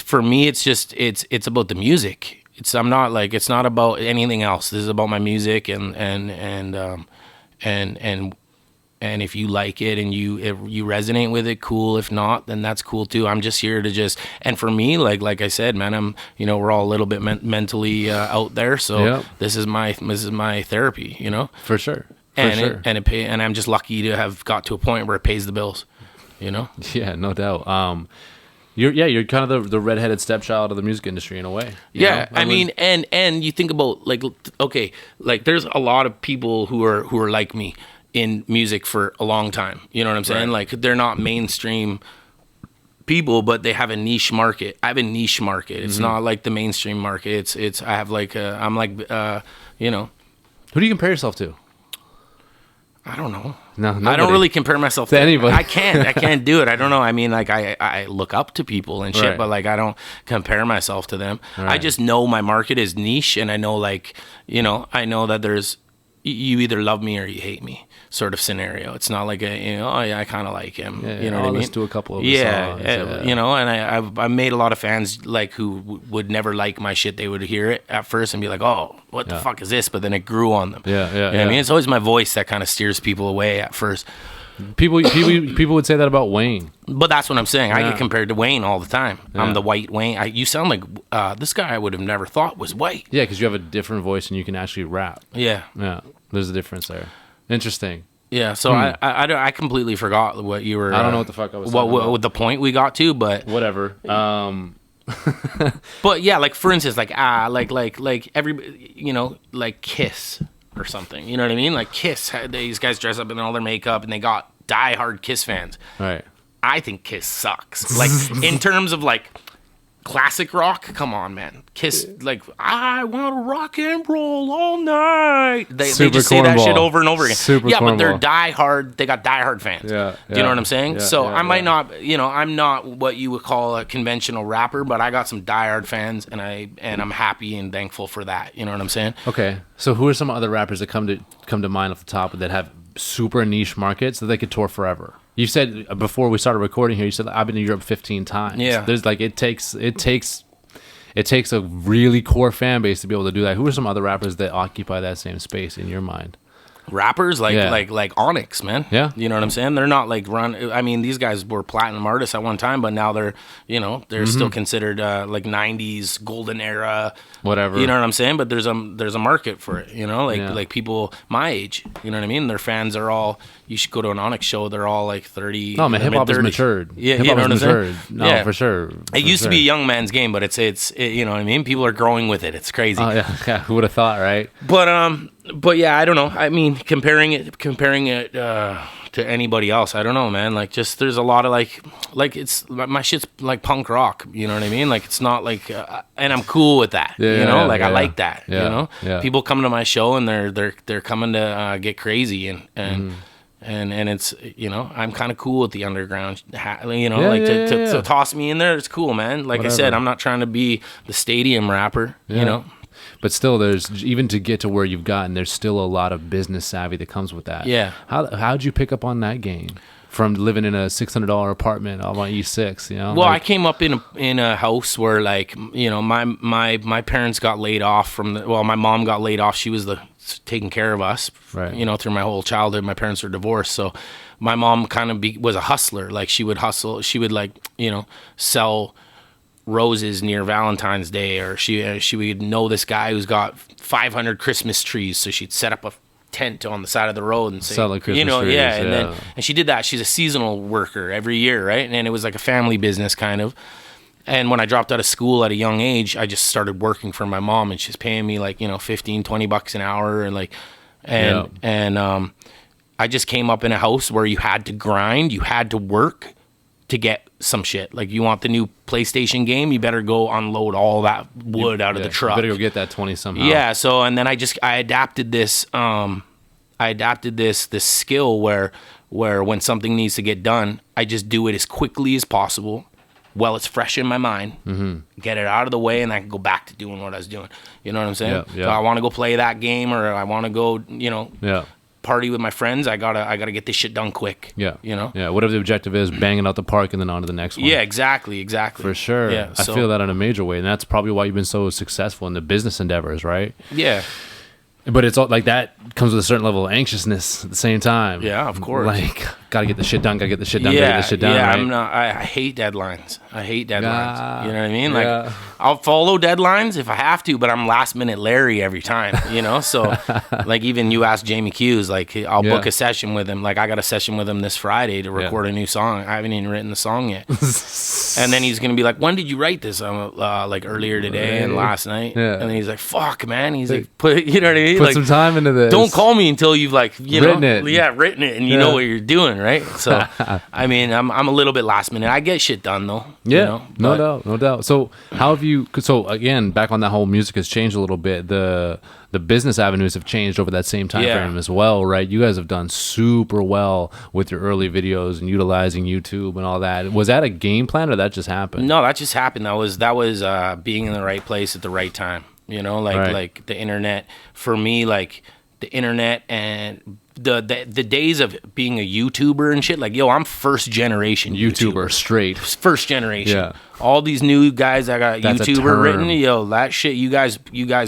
for me, it's just it's about the music. It's not about anything else. This is about my music and if you like it and if you resonate with it, cool. If not, then that's cool too. I'm just here to and for me, like I said, man, we're all a little bit mentally out there, so Yep. this is my therapy, you know. For sure. And I'm just lucky to have got to a point where it pays the bills, you know. Yeah, no doubt. You're kind of the redheaded stepchild of the music industry in a way. you Yeah, know? I mean, and you think about, like, okay, like, there's a lot of people who are like me in music for a long time. You know what I'm saying? Right. Like, they're not mainstream people, but they have a niche market. I have a niche market. It's not like the mainstream market. It's I have like I'm like you know, Who do you compare yourself to? I don't know. No, I don't nobody. really compare myself To anybody. I can't do it. I don't know. I mean, like, I look up to people and shit, Right. but, like, I don't compare myself to them. I Right. just know my market is niche, and I know, like, you know, I know that there's you either love me or you hate me sort of scenario. It's not like oh yeah, I kind of like him. Yeah, you know what I I'll mean? listen to a couple of his Yeah, songs, yeah. you know, and I've made a lot of fans, like, who would never like my shit. They would hear it at first and be like, oh, what the fuck is this? But then it grew on them. Yeah, You know what I mean? It's always my voice that kind of steers people away at first. People would say that about Wayne. But that's what I'm saying. I Yeah. get compared to Wayne all the time. Yeah. I'm the white Wayne. You sound like this guy I would have never thought was white. Yeah, because you have a different voice and you can actually rap. Yeah. Yeah, there's a difference there. Interesting. Yeah, so I completely forgot what you were. I don't know what the fuck I was talking about. What the point we got to, but Whatever. but yeah, like, for instance, like every, you know, like Kiss or something. You know what I mean? Like, Kiss, these guys dress up in all their makeup and they got diehard Kiss fans. Right. I think Kiss sucks. Like, in terms of, like, classic rock, come on, man. Kiss, like, I want to rock and roll all night. They just say that cornball. shit over and over again. Super yeah, but they're cornball. diehard. They got diehard fans. Yeah, Do you know yeah, what I'm saying? yeah, So yeah, I might yeah. not, you know, I'm not what you would call a conventional rapper, but I got some diehard fans, and I'm happy and thankful for that. You know what I'm saying? Okay. So who are some other rappers that come to mind off the top that have super niche markets that they could tour forever? You said before we started recording here, you said I've been to Europe 15 times. Yeah. There's like it takes a really core fan base to be able to do that. Who are some other rappers that occupy that same space in your mind? rappers like Onyx, man. Yeah. You know what I'm saying? They're not like I mean, these guys were platinum artists at one time, but now they're, you know, they're still considered like 90s golden era, whatever. You know what I'm saying? But there's a market for it, you know, like people my age, you know what I mean? Their fans are all, you should go to an Onyx show, they're all like 30. No, man, hip hop has matured. Yeah, hip-hop you know what I'm matured. saying? No, yeah. for sure. It used to be a young man's game, but it's you know what I mean? People are growing with it. It's crazy. Oh yeah, who would have thought, right? But yeah, I don't know. I mean, comparing it to anybody else, I don't know, man. Like, just there's a lot of like it's my shit's like punk rock. You know what I mean? Like, it's not like, and I'm cool with that. Yeah, you know, yeah, like yeah. I like that. Yeah, You know, yeah. people come to my show and they're coming to get crazy and it's, you know, I'm kind of cool with the underground. You know, to toss me in there, it's cool, man. Like Whatever. I said, I'm not trying to be the stadium rapper. Yeah. You know. But still, there's, even to get to where you've gotten, there's still a lot of business savvy that comes with that. Yeah. How'd you pick up on that game from living in a $600 apartment on E6? You know. Well, I came up in a house where, like, you know, my parents got laid off from my mom got laid off. She was taking care of us, Right. You know, through my whole childhood. My parents were divorced, so my mom kind of was a hustler. Like, she would hustle. She would, like, you know, sell roses near Valentine's Day, or she would know this guy who's got 500 Christmas trees, so she'd set up a tent on the side of the road and say, Sell like Christmas you know, trees, yeah, and yeah. then she did that. She's a seasonal worker every year, right? And it was like a family business kind of. And when I dropped out of school at a young age, I just started working for my mom, and she's paying me like, you know, $15-20 an hour, and like, I just came up in a house where you had to grind, you had to work to get some shit. Like, you want the new PlayStation game, you better go unload all that wood out of the truck. You better go get that 20 somehow. Yeah, so, and then I adapted this this skill where when something needs to get done, I just do it as quickly as possible while it's fresh in my mind, get it out of the way, and I can go back to doing what I was doing. You know what I'm saying? Yeah. So I want to go play that game, or I want to go, you know, party with my friends. I gotta get this shit done quick. Yeah. You know? Yeah. Whatever the objective is, banging out the park and then on to the next one. Yeah, exactly. For sure. Yeah, I feel that in a major way. And that's probably why you've been so successful in the business endeavors, right? Yeah. But it's all like that comes with a certain level of anxiousness at the same time. Yeah, of course. Like, gotta get the shit done, Yeah, right? I hate deadlines. You know what I mean? Like, I'll follow deadlines if I have to, but I'm last minute Larry every time, you know? So, like, even you asked Jamie Hughes, like, I'll book a session with him. Like, I got a session with him this Friday to record a new song. I haven't even written the song yet. And then he's going to be like, when did you write this? I'm like, earlier today and last night. Yeah. And then he's like, fuck, man. He's like, you know what I mean? Put like, some time into this. Don't call me until you've, like, written it. Yeah, written it, and you know what you're doing, right? So, I mean, I'm a little bit last minute. I get shit done though. Yeah, you know, no doubt. So how have you? So again, back on that whole music has changed a little bit. The business avenues have changed over that same time frame as well, right? You guys have done super well with your early videos and utilizing YouTube and all that. Was that a game plan, or that just happened? No, that just happened. That was being in the right place at the right time. You know, like the internet for me, like the internet and the days of being a YouTuber and shit. Like, yo, I'm first generation YouTuber straight. First generation. Yeah. All these new guys that got That's a YouTuber term. written, yo, that shit, you guys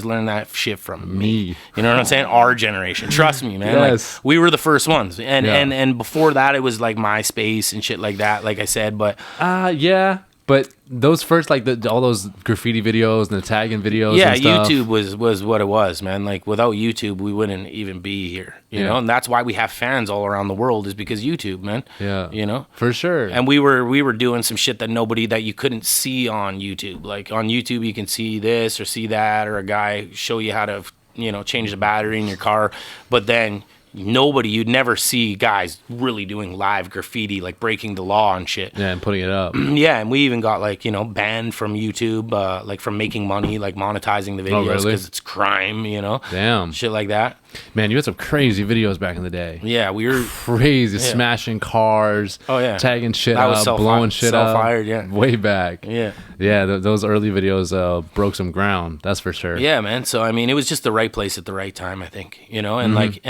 learn that shit from Me. You know what I'm saying? Our generation. Trust me, man. Yes. Like, we were the first ones. And before that, it was like MySpace and shit like that, like I said. But Yeah. But those first, like all those graffiti videos and the tagging videos. yeah, and stuff. YouTube was what it was, man. Like, without YouTube, we wouldn't even be here, you know. And that's why we have fans all around the world, is because YouTube, man. Yeah, you know, for sure. And we were doing some shit that you couldn't see on YouTube. Like, on YouTube, you can see this or see that, or a guy show you how to, you know, change the battery in your car, but then you'd never see guys really doing live graffiti, like breaking the law and shit. Yeah, and putting it up. Yeah, and we even got, like, you know, banned from YouTube, like from making money, like monetizing the videos, because it's crime, you know. Damn. Shit like that. Man, you had some crazy videos back in the day. Yeah, we were crazy, smashing cars. Oh yeah, tagging shit that was up, blowing shit up. Self-fired, yeah. Way back. Yeah. Yeah, those early videos broke some ground. That's for sure. Yeah, man. So I mean, it was just the right place at the right time, I think. You know, and like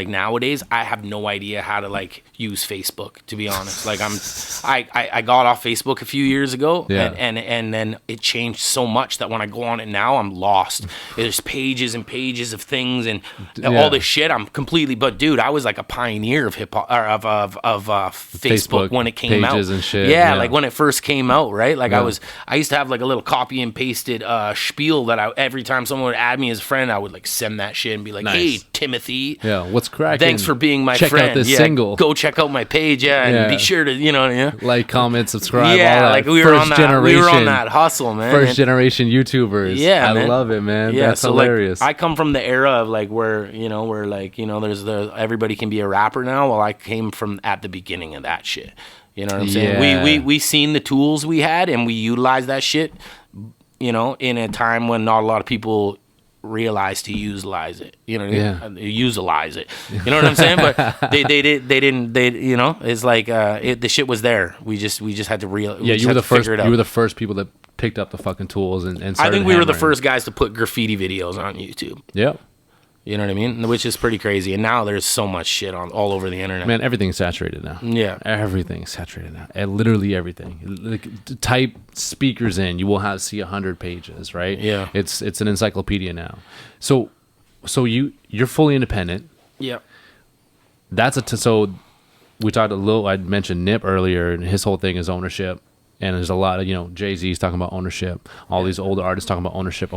nowadays, I have no idea how to, like, use Facebook, to be honest. Like, I got off Facebook a few years ago, and then it changed so much that when I go on it now, I'm lost. There's pages and pages of things, and all this shit. I'm completely, but dude, I was like a pioneer of hip hop, or of Facebook when it came out. And shit. Yeah, like when it first came out, right? Like Yeah. I used to have like a little copy and pasted spiel that every time someone would add me as a friend, I would like send that shit and be like, hey, Timothy. Yeah, what's cracking? Thanks for being my check friend. Out this yeah, single. Go check out my page, and be sure to, like, comment, subscribe. Yeah, all that. like we were on that hustle, man. First generation YouTubers. Yeah, I love it, man. Yeah, That's so hilarious. Like, I come from the era of like where there's everybody can be a rapper now. Well, I came from at the beginning of that shit. You know what I'm saying? We seen the tools we had and we utilized that shit. In a time when not a lot of people realize to utilize it, utilize it. You know what I'm saying? But they didn't. It's like the shit was there. We just had to you were the first. You were the first people that picked up the fucking tools and I think we were the hammering. first guys to put graffiti videos on YouTube. Yep. You know what I mean? Which is pretty crazy. And now there's so much shit all over the internet. Man, everything's saturated now. Yeah. Everything's saturated now. And literally everything. Like, type speakers in, you will see 100 pages, right? Yeah. It's an encyclopedia now. So you're fully independent. Yeah. So we talked a little, I mentioned Nip earlier, and his whole thing is ownership. And there's a lot of, Jay-Z's talking about ownership. All these older artists talking about ownership.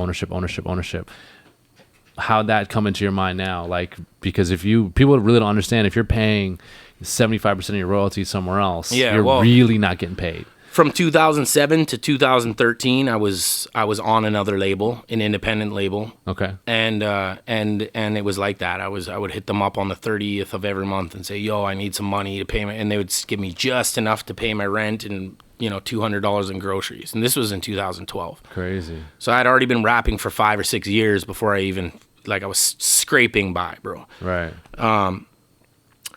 How'd that come into your mind now? Like, because people really don't understand, if you're paying 75% of your royalties somewhere else, you're really not getting paid. From 2007 to 2013, I was on another label, an independent label. Okay. And it was like that. I would hit them up on the 30th of every month and say, yo, I need some money to pay and they would give me just enough to pay my rent and $200 in groceries. And this was in 2012. Crazy. So I had already been rapping for 5 or 6 years before I even, I was scraping by, bro. Right.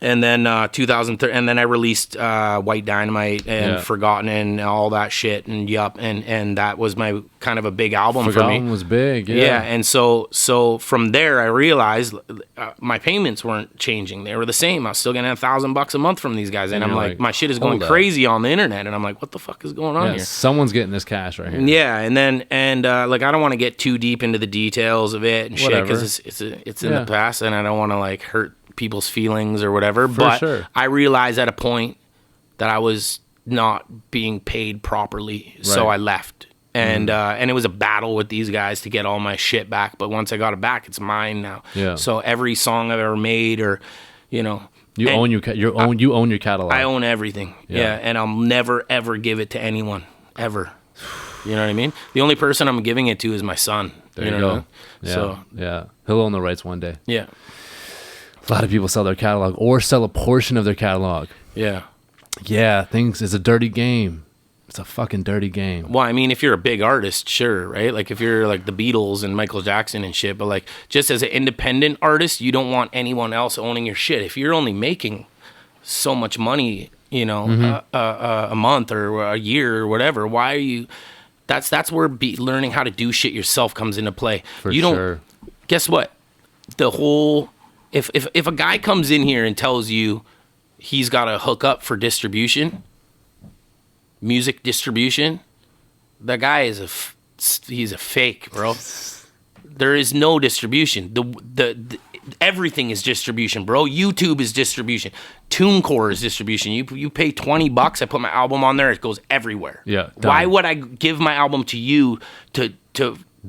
And then 2003, and then I released White Dynamite and Forgotten and all that shit, and and that was my kind of a big album for me. Forgotten was big, yeah. And so from there I realized my payments weren't changing; they were the same. I was still getting $1,000 a month from these guys, and I'm like, my shit is going crazy on the internet, and I'm like, what the fuck is going on here? Someone's getting this cash right here. Yeah, and I don't want to get too deep into the details of it and shit because it's in the past, and I don't want to hurt people's feelings or whatever, but I realized at a point that I was not being paid properly, so I left. And and it was a battle with these guys to get all my shit back, but once I got it back, it's mine now. Yeah. So every song I've ever made, or you own your catalog. I own everything. Yeah, and I'll never ever give it to anyone ever. You know what I mean? The only person I'm giving it to is my son. There you go. Yeah. So he'll own the rights one day. Yeah. A lot of people sell their catalog or sell a portion of their catalog. Yeah. Yeah, it's a dirty game. It's a fucking dirty game. Well, I mean, if you're a big artist, sure, right? Like if you're like the Beatles and Michael Jackson and shit, but like just as an independent artist, you don't want anyone else owning your shit. If you're only making so much money, a month or a year or whatever, why are you... That's where learning how to do shit yourself comes into play. Guess what? The whole... If a guy comes in here and tells you he's got a hook up for distribution, music distribution, that guy is he's a fake, bro. There is no distribution. The everything is distribution, bro. YouTube is distribution. TuneCore is distribution. You pay $20, I put my album on there, it goes everywhere. Yeah. Why would I give my album to you to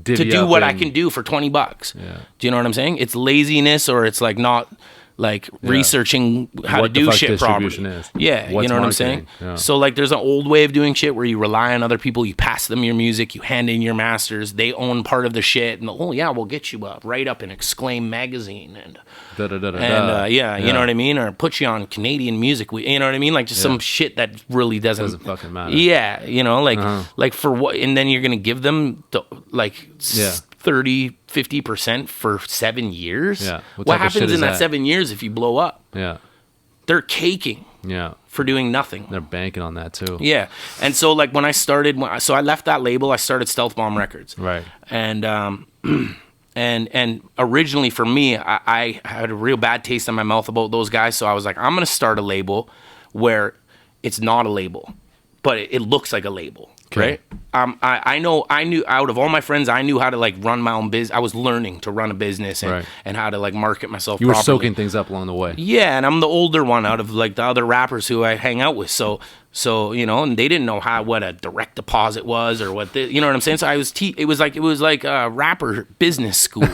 do what I can do for $20? Yeah. Do you know what I'm saying? It's laziness, or it's like not researching how to do shit properly. Yeah, you know what I'm saying? Yeah. So like there's an old way of doing shit where you rely on other people, you pass them your music, you hand in your masters, they own part of the shit, and we'll get you a write up in Exclaim magazine and you know what I mean, or put you on Canadian music, you know what I mean, like just some shit that really doesn't fucking matter. Yeah, like for what, and then you're gonna give them 30-50% for 7 years. Yeah. What happens in that 7 years if you blow up? Yeah. They're caking. Yeah. For doing nothing. They're banking on that too. Yeah. And so like when I left that label, I started Stealth Bomb Records. Right. And and originally for me, I had a real bad taste in my mouth about those guys, so I was like, I'm going to start a label where it's not a label, but it looks like a label. right? I knew out of all my friends, I knew how to like run my own business. I was learning to run a business and how to like market myself. You were properly. soaking things up along the way. Yeah, and I'm the older one out of like the other rappers who I hang out with. So you know, and they didn't know what a direct deposit was or what you know what I'm saying. So I was it was like a rapper business school.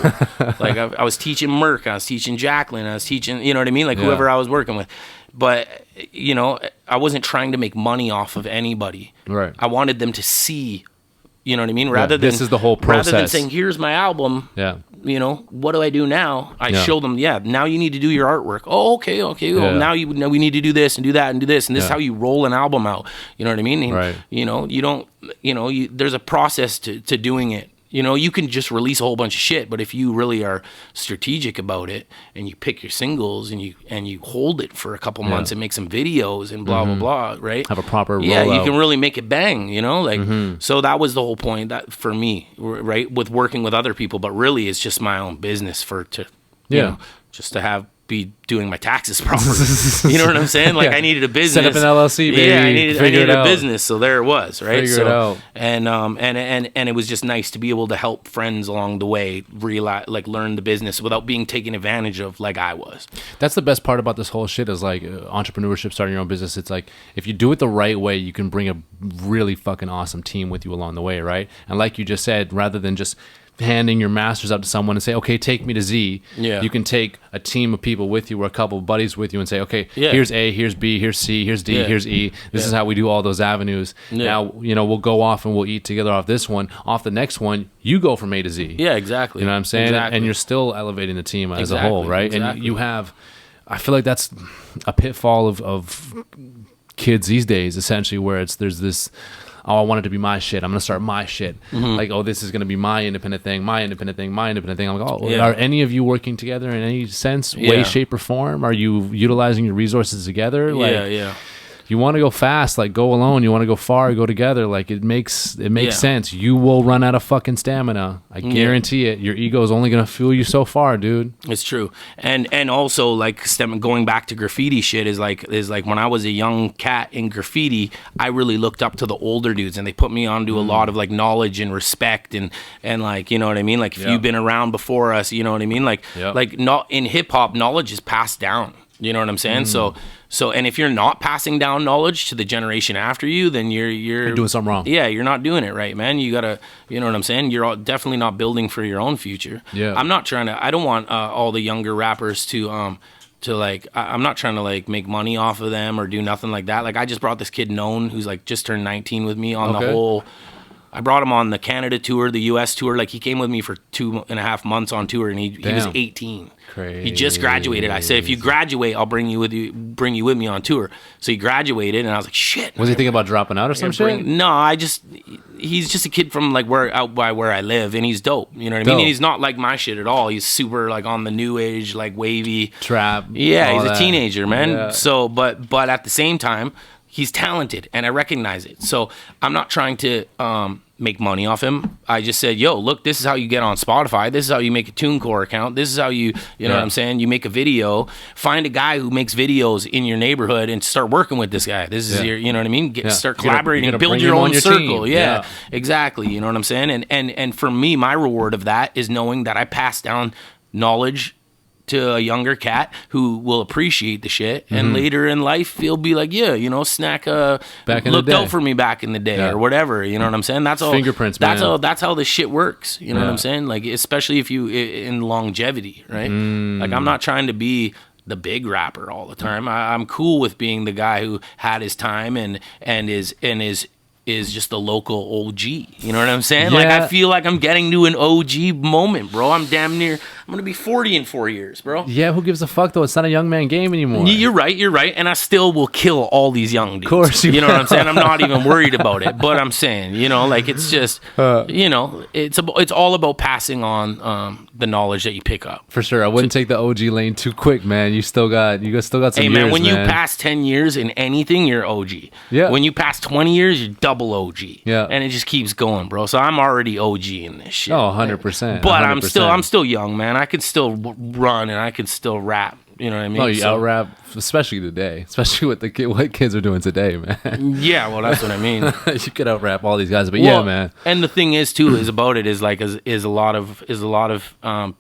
Like I was teaching Merck, I was teaching Jacqueline, I was teaching, you know what I mean, like whoever I was working with. But you know, I wasn't trying to make money off of anybody. Right. I wanted them to see, you know what I mean, rather than this is the whole process. Rather than saying, "Here's my album." Yeah. You know, what do I do now? I show them, now you need to do your artwork. Oh, okay. Well, now we need to do this and do that and do this. And this is how you roll an album out. You know what I mean? And, right. You know, you don't, you know, there's a process to doing it. You know, you can just release a whole bunch of shit, but if you really are strategic about it and you pick your singles and you hold it for a couple months and make some videos and blah, blah, blah, right? Have a proper rollout. Yeah, you can really make it bang, you know? Like, so that was the whole point that for me, right? With working with other people, but really it's just my own business you know, just to be doing my taxes properly. You know what I'm saying? Like I needed a business. Set up an LLC, baby. Yeah, I needed a business. So there it was, right? Figure it out. And it was just nice to be able to help friends along the way realize, like learn the business without being taken advantage of like I was. That's the best part about this whole shit is like entrepreneurship, starting your own business. It's like if you do it the right way, you can bring a really fucking awesome team with you along the way, right? And like you just said, rather than just handing your masters up to someone and say, okay, take me to Z. Yeah. You can take a team of people with you or a couple of buddies with you and say, okay, here's A, here's B, here's C, here's D, here's E. This is how we do all those avenues. Now, you know, we'll go off and we'll eat together off this one. Off the next one, you go from A to Z. Yeah, exactly. You know what I'm saying? Exactly. And you're still elevating the team as a whole, right? Exactly. And you have, I feel like that's a pitfall of kids these days, essentially, where there's this, oh, I want it to be my shit. I'm going to start my shit. Like, oh, this is going to be my independent thing, my independent thing, my independent thing. I'm like, oh, are any of you working together in any sense, way, shape, or form? Are you utilizing your resources together? Like, you want to go fast, like go alone. You want to go far, go together. Like it makes sense. You will run out of fucking stamina. I guarantee it. Your ego is only going to fuel you so far, dude. It's true. And also like going back to graffiti shit is like when I was a young cat in graffiti, I really looked up to the older dudes and they put me onto a lot of like knowledge and respect and like, you know what I mean? Like if you've been around before us, you know what I mean? Like not in hip hop, knowledge is passed down. You know what I'm saying? So, and if you're not passing down knowledge to the generation after you, then you're doing something wrong. Yeah, you're not doing it right, man. You gotta, you know what I'm saying? You're definitely not building for your own future. Yeah. I'm not trying to. I don't want all the younger rappers to like. I'm not trying to like make money off of them or do nothing like that. Like I just brought this kid Known, who's like just turned 19 with me on the whole. I brought him on the Canada tour, the US tour. Like he came with me for 2.5 months on tour, and he was 18. Crazy. He just graduated. I said, if you graduate, I'll bring you with me on tour. So he graduated, and I was like, shit. Was he thinking about dropping out or some shit? No, he's just a kid from like out by where I live, and he's dope. You know what I mean? And he's not like my shit at all. He's super like on the new age, like wavy trap. Yeah, he's a teenager, man. Yeah. So, but at the same time, he's talented, and I recognize it. So I'm not trying to make money off him. I just said, yo, look, this is how you get on Spotify. This is how you make a TuneCore account. This is how you know what I'm saying? You make a video. Find a guy who makes videos in your neighborhood and start working with this guy. This is your, you know what I mean? Start collaborating, build your own circle. Yeah, exactly. You know what I'm saying? And for me, my reward of that is knowing that I pass down knowledge to a younger cat who will appreciate the shit, and later in life he'll be like, yeah, you know, Snak looked out for me back in the day or whatever. You know what I'm saying? That's all. Fingerprints, that's man. all. That's how this shit works. You know what I'm saying? Like especially if you in longevity, right? Like I'm not trying to be the big rapper all the time. I'm cool with being the guy who had his time and is just a local OG. You know what I'm saying? Yeah. Like I feel like I'm getting to an OG moment, bro. I'm damn near. I'm gonna be 40 in 4 years, bro. Yeah, who gives a fuck though? It's not a young man game anymore. You're right. And I still will kill all these young dudes. Of course you know what I'm saying? I'm not even worried about it. But I'm saying, you know, like it's just, you know, it's all about passing on the knowledge that you pick up. For sure, I wouldn't take the OG lane too quick, man. You still got some years, man. Hey, man, when you pass 10 years in anything, you're OG. Yeah. When you pass 20 years, you're double OG. Yeah. And it just keeps going, bro. So I'm already OG in this shit. Oh, 100%. But 100%. I'm still young, man. I can still run and I can still rap. You know what I mean? No, you out rap, especially today, especially what kids are doing today, man. Yeah, well, that's what I mean. You could out rap all these guys, but yeah, man. And the thing is too is about it is like is a lot of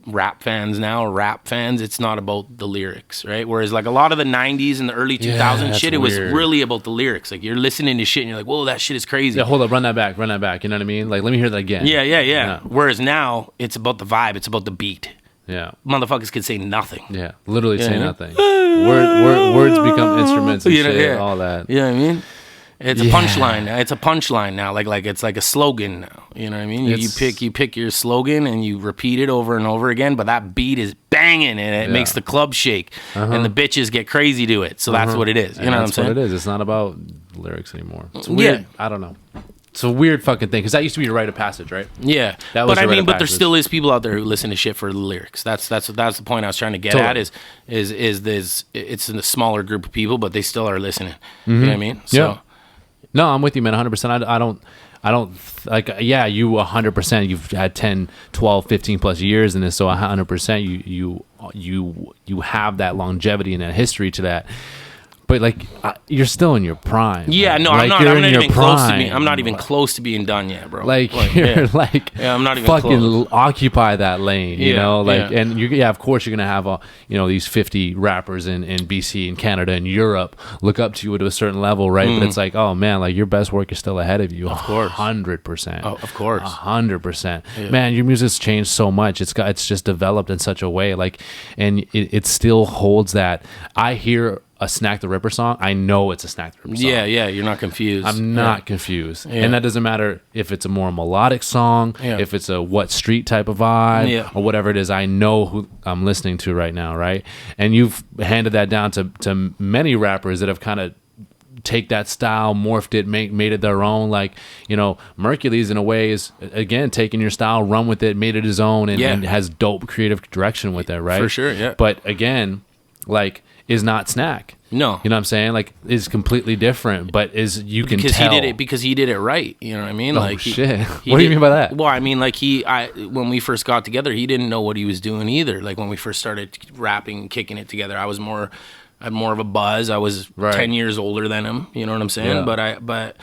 rap fans now, or rap fans. It's not about the lyrics, right? Whereas like a lot of the '90s and the early 2000s shit, it was really about the lyrics. Like you're listening to shit and you're like, whoa, that shit is crazy. Yeah, hold up, run that back. You know what I mean? Like, let me hear that again. Yeah. Whereas now it's about the vibe. It's about the beat. Yeah. Motherfuckers can say nothing. Yeah, literally say nothing. Words become instruments and shit, all that. You know what I mean? It's a punchline. It's a punchline now. Like it's like a slogan now. You know what I mean? You pick your slogan and you repeat it over and over again, but that beat is banging and it makes the club shake and the bitches get crazy to it. So that's what it is. You know what I'm saying? That's what it is. It's not about lyrics anymore. It's weird. Yeah. I don't know. It's a weird fucking thing because that used to be a rite of passage, right? Yeah, but I mean, but there still is people out there who listen to shit for the lyrics. That's the point I was trying to get at. Is it's in a smaller group of people, but they still are listening. You know what I mean? So, yeah. No, I'm with you, man. 100%. I don't like. Yeah, you 100%. You've had 10, 12, 15 plus years in this, so 100%. You have that longevity and that history to that. But like, you're still in your prime. Yeah, no, like, I'm not even close to being. I'm not even close to being done yet, bro. Like you're like, I'm not even fucking close. Occupy that lane, you know. Like, and of course, you're gonna have these 50 rappers in BC and Canada and Europe look up to you to a certain level, right? But it's like, oh man, like your best work is still ahead of you. Of course, 100%. Oh, of course, 100%. Man, your music's changed so much. It's just developed in such a way, like, and it still holds that. I hear a Snak The Ripper song, I know it's a Snak The Ripper song. Yeah, you're not confused. I'm not confused. And that doesn't matter if it's a more melodic song, if it's a what street type of vibe, or whatever it is. I know who I'm listening to right now, right? And you've handed that down to many rappers that have kind of take that style, morphed it, made it their own. Like, Mercules in a way is, again, taking your style, run with it, made it his own, and has dope creative direction with it, right? For sure, yeah. But again, like, is not Snak. No. You know what I'm saying? Like, is completely different, but you can tell. Because he did it right. You know what I mean? Oh, like, shit. What do you mean by that? Well, I mean, like, when we first got together, he didn't know what he was doing either. Like, when we first started rapping and kicking it together, I had more of a buzz. I was 10 years older than him. You know what I'm saying? Yeah. But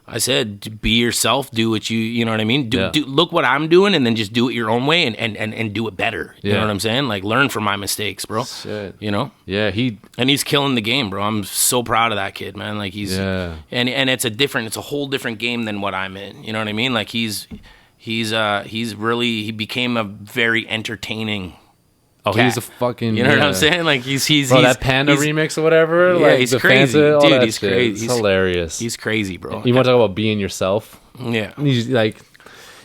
I said, be yourself, do what you know what I mean? Do look what I'm doing and then just do it your own way and do it better. You know what I'm saying? Like, learn from my mistakes, bro. Shit. Yeah, he's killing the game, bro. I'm so proud of that kid, man. Like, he's and it's a whole different game than what I'm in. You know what I mean? Like, he became a very entertaining cat. He's a fucking... You know what I'm saying? Like, he's that Panda remix or whatever? Yeah, like, he's crazy. Dude, he's shit. crazy. It's hilarious. He's crazy, bro. You want to talk about being yourself? Yeah. He's like...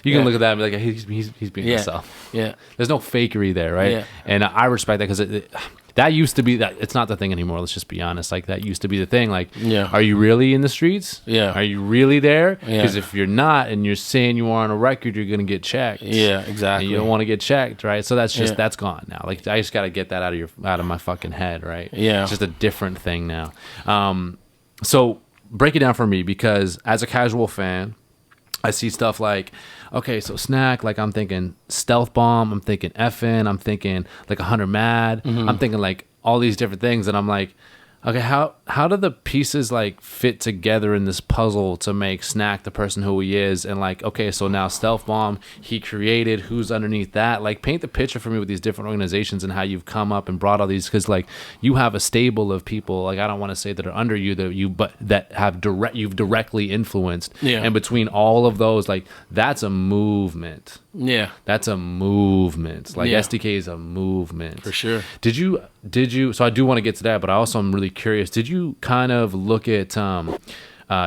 You can look at that and be like, he's being himself. Yeah. There's no fakery there, right? Yeah. And I respect that because that used to be that. It's not the thing anymore. Let's just be honest. Like, that used to be the thing. Like, are you really in the streets? Yeah. Are you really there? Yeah. Because if you're not and you're saying you are on a record, you're gonna get checked. Yeah, exactly. And you don't want to get checked, right? So that's just that's gone now. Like, I just got to get that out of my fucking head, right? Yeah. It's just a different thing now. So break it down for me, because as a casual fan, I see stuff like, okay, so Snak, like, I'm thinking Stealth Bomb, I'm thinking FN, I'm thinking like 100 Mad, I'm thinking like all these different things, and I'm like, okay, how do the pieces like fit together in this puzzle to make Snak the person who he is? And like, okay, so now Stealth Bomb, he created, who's underneath that? Like, paint the picture for me with these different organizations and how you've come up and brought all these, because like, you have a stable of people, like, I don't want to say that are under you, but that have you've directly influenced. Yeah. And between all of those, like, that's a movement. Yeah. That's a movement. Like, SDK is a movement. For sure. Did you, so I do want to get to that, but I also am really curious. Did you kind of look at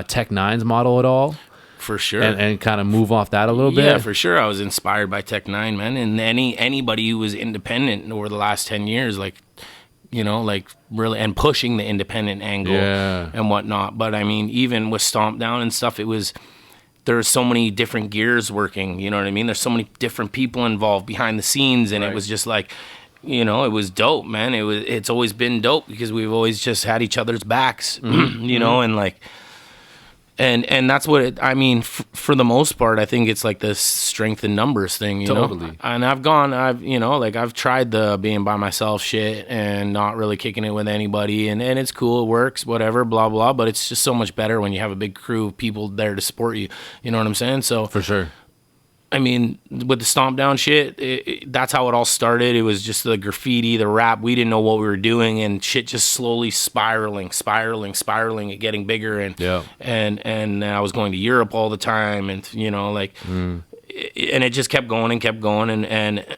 Tech Nine's model at all? For sure. And kind of move off that a little bit? Yeah, for sure. I was inspired by Tech Nine, man. And anybody who was independent over the last 10 years, like, like, really, and pushing the independent angle and whatnot. But I mean, even with Stomp Down and stuff, there's so many different gears working, you know what I mean? There's so many different people involved behind the scenes, and it was just like, it was dope, man. It's always been dope because we've always just had each other's backs, and like, And that's what I mean, for the most part, I think it's like the strength in numbers thing, you know? And I've tried the being by myself shit and not really kicking it with anybody, and it's cool, it works, whatever, blah, blah, but it's just so much better when you have a big crew of people there to support you. You know what I'm saying? So for sure. I mean, with the Stomp Down shit, that's how it all started. It was just the graffiti, the rap. We didn't know what we were doing, and shit just slowly spiraling, and getting bigger. And I was going to Europe all the time, and you know, like, and it just kept going, and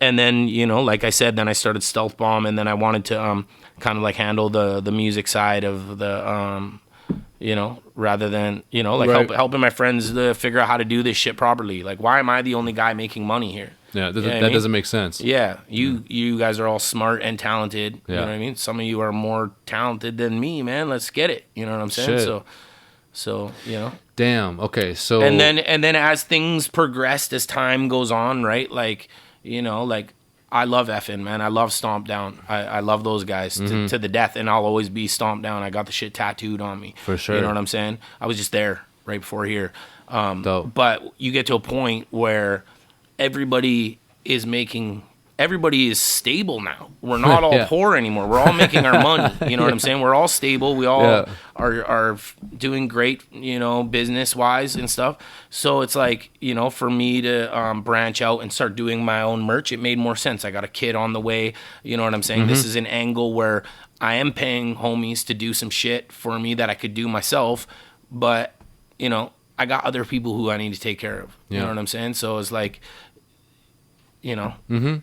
and then, you know, like I said, then I started Stealth Bomb, and then I wanted to kind of like handle the music side of the you know, rather than, you know, like helping my friends to figure out how to do this shit properly. Like, why am I the only guy making money here? Yeah, that doesn't make sense. Yeah, you guys are all smart and talented. Yeah. You know what I mean? Some of you are more talented than me, man. Let's get it. You know what I'm saying? Shit. So you know. Damn. Okay. So. And then as things progressed, as time goes on, right? Like, you know, like, I love effing, man. I love Stomp Down. I love those guys to the death, and I'll always be Stomp Down. I got the shit tattooed on me. For sure. You know what I'm saying? I was just there right before here. But you get to a point where everybody is stable now. We're not all poor anymore. We're all making our money. You know what I'm saying? We're all stable. We all are doing great, you know, business-wise and stuff. So it's like, you know, for me to branch out and start doing my own merch, it made more sense. I got a kid on the way. You know what I'm saying? This is an angle where I am paying homies to do some shit for me that I could do myself. But, you know, I got other people who I need to take care of. You know what I'm saying? So it's like, you know,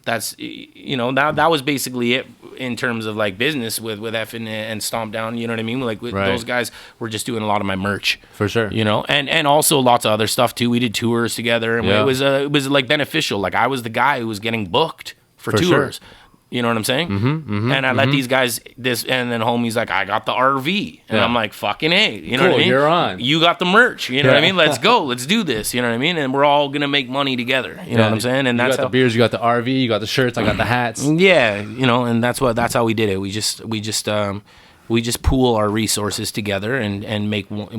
that's, you know, that was basically it in terms of like business with F and Stomp Down. You know what I mean? Like those guys were just doing a lot of my merch for sure, you know, and also lots of other stuff too. We did tours together, and it was like beneficial. Like I was the guy who was getting booked for tours. Sure. You know what I'm saying? And I let these guys and then homie's like, I got the RV, and I'm like, fucking A, you know what I mean? You're on. You got the merch, you know what I mean? Let's go, let's do this, you know what I mean? And we're all gonna make money together, you know what I'm saying? And that's you got the beers, you got the RV, you got the shirts, I got the hats. Yeah, you know, and that's how we did it. We just pool our resources together and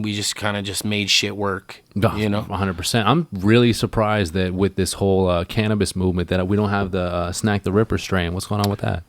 we just kind of just made shit work, you know? 100%. I'm really surprised that with this whole cannabis movement that we don't have the Snak The Ripper strain. What's going on with that?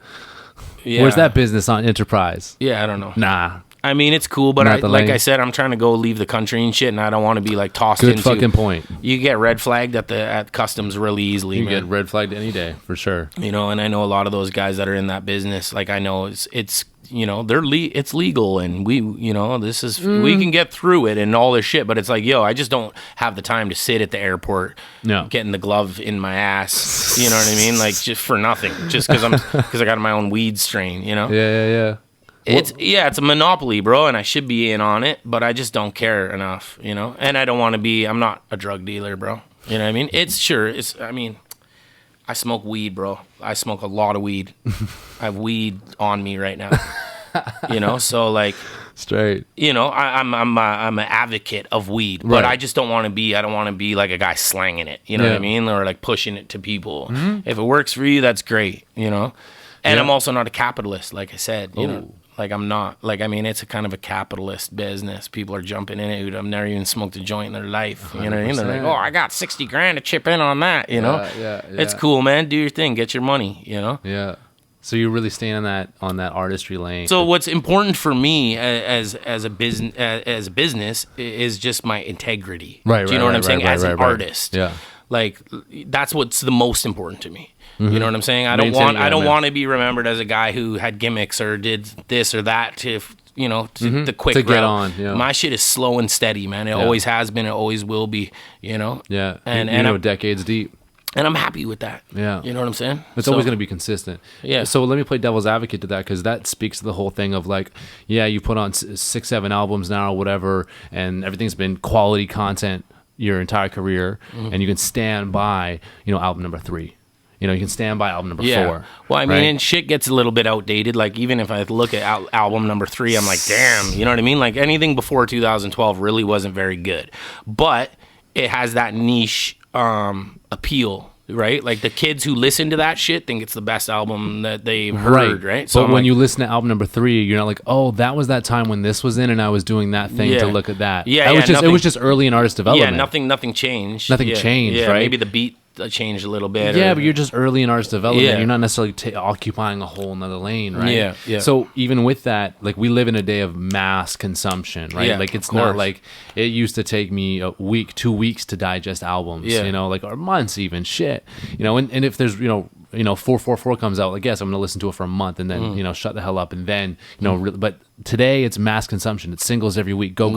Yeah. Where's that business on Enterprise? Yeah, I don't know. Nah. I mean, it's cool, but like I said, I'm trying to go leave the country and shit, and I don't want to be like tossed into. Good fucking point. You get red flagged at customs really easily, man. You get red flagged any day, for sure. You know, and I know a lot of those guys that are in that business. Like, I know it's you know, it's legal, and we, you know, this is we can get through it and all this shit, but it's like, yo, I just don't have the time to sit at the airport getting the glove in my ass, you know what I mean? Like, just for nothing, just because I got my own weed strain, you know? Yeah. It's a monopoly, bro, and I should be in on it, but I just don't care enough, you know? And I don't want to be, I'm not a drug dealer, bro. You know what I mean? I mean, I smoke weed, bro. I smoke a lot of weed. I have weed on me right now. You know, so like, straight. You know, I'm an advocate of weed, but I just don't want to be. I don't want to be like a guy slanging it. You know what I mean, or like pushing it to people. If it works for you, that's great. You know, and I'm also not a capitalist, like I said. You know. Like, I'm not, like, I mean, it's a kind of a capitalist business. People are jumping in it who have never even smoked a joint in their life. You know what I mean? They're like, oh, I got 60 grand to chip in on that, you know? Yeah. It's cool, man. Do your thing. Get your money, you know? Yeah. So you're really staying on that artistry lane. So what's important for me as a business is just my integrity. Right. Do you know what I'm saying? As an artist. Yeah. Like, that's what's the most important to me. You know what I'm saying? I don't want to be remembered as a guy who had gimmicks or did this or that to, you know, the quick to route. get on. Yeah. My shit is slow and steady, man. It always has been. It always will be. You know. Yeah. And I'm decades deep. And I'm happy with that. Yeah. You know what I'm saying? It's always going to be consistent. Yeah. So let me play devil's advocate to that, because that speaks to the whole thing of like, yeah, you put on 6-7 albums now or whatever, and everything's been quality content your entire career, and you can stand by, you know, album number 3. You know, you can stand by album number 4. Well, I mean, and shit gets a little bit outdated. Like, even if I look at album number 3, I'm like, damn, you know what I mean? Like, anything before 2012 really wasn't very good. But it has that niche appeal. right? Like the kids who listen to that shit think it's the best album that they've heard, right? So but when you listen to album number 3, you're not like, oh, that was that time when this was in and I was doing that thing to look at that. Yeah, it was just early in artist development. Yeah, nothing changed. Nothing changed, right? Maybe the beat changed a little bit. Yeah, but you're just early in artist development. You're not necessarily occupying a whole nother lane, right? Yeah. So even with that, like we live in a day of mass consumption, right? Like it's not like it used to take me a week, 2 weeks to digest albums, you know, like or months even, shit. You know, and if there's, you know, 444 comes out, I guess I'm going to listen to it for a month and then, you know, shut the hell up. And then, you know, but today it's mass consumption. It's singles every week. Go.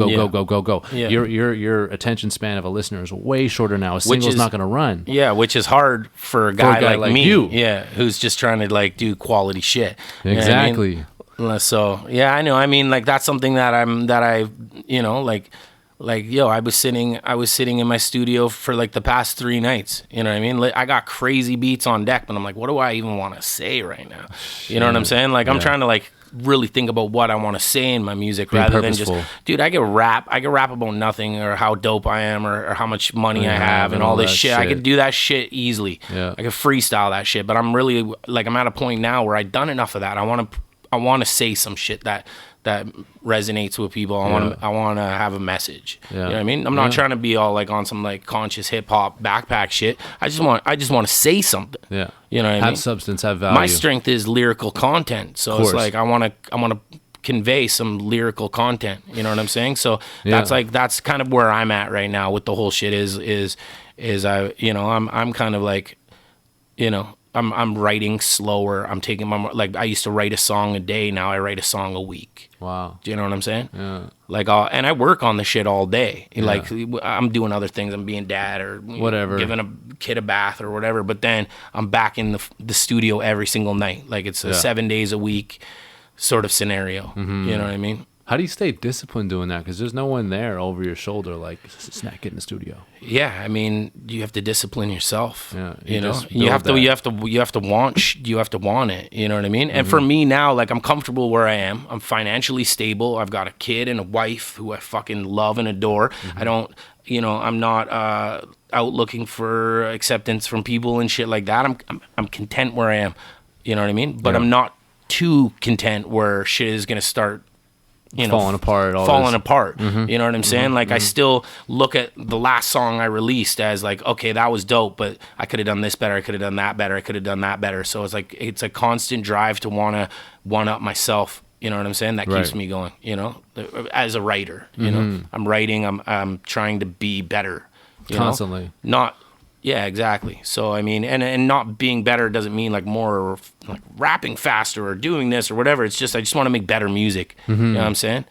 Yeah. Your attention span of a listener is way shorter now. A single's not going to run. Yeah, which is hard for a guy like me. You. Yeah, who's just trying to like do quality shit. Exactly. You know what I mean? So, yeah, I know. I mean, like that's something that you know, like, yo, I was sitting in my studio for like the past 3 nights. You know what I mean? Like, I got crazy beats on deck, but I'm like, what do I even want to say right now? You know what I'm saying? Like, I'm trying to like really think about what I want to say in my music rather than just, dude, I can rap about nothing or how dope I am or how much money I have and all this shit. I could do that shit easily. Yeah. I could freestyle that shit, but I'm really like, I'm at a point now where I've done enough of that. I want to say some shit that resonates with people. I want to have a message. You know what I mean? I'm not trying to be all like on some like conscious hip hop backpack shit. I just want to say something. Yeah. You know what I mean? Have substance, have value. My strength is lyrical content. So it's like I want to convey some lyrical content. You know what I'm saying? So that's kind of where I'm at right now with the whole shit is I, you know, I'm kind of like, you know, I'm writing slower. I'm taking like I used to write a song a day. Now I write a song a week. Wow. Do you know what I'm saying? Yeah. Like, and I work on the shit all day. Yeah. Like I'm doing other things. I'm being dad or whatever, giving a kid a bath or whatever. But then I'm back in the studio every single night. Like it's a 7 days a week sort of scenario. Mm-hmm. You know what I mean? How do you stay disciplined doing that? Because there's no one there over your shoulder like, Snak, get in the studio. Yeah, I mean, you have to discipline yourself. Yeah, you know, you have to want it. You know what I mean? Mm-hmm. And for me now, like I'm comfortable where I am. I'm financially stable. I've got a kid and a wife who I fucking love and adore. Mm-hmm. I don't, you know, I'm not out looking for acceptance from people and shit like that. I'm content where I am. You know what I mean? But I'm not too content where shit is gonna start, you know, falling apart. Mm-hmm. You know what I'm saying? Mm-hmm. Like I still look at the last song I released as like, okay, that was dope, but I could have done this better. I could have done that better. I could have done that better. So it's like, it's a constant drive to want to one up myself. You know what I'm saying? That keeps me going, you know, as a writer, you know, I'm writing, I'm trying to be better. Constantly. Yeah, exactly. So, I mean, and not being better doesn't mean like more or like rapping faster or doing this or whatever. It's just, I just want to make better music. Mm-hmm. You know what I'm saying?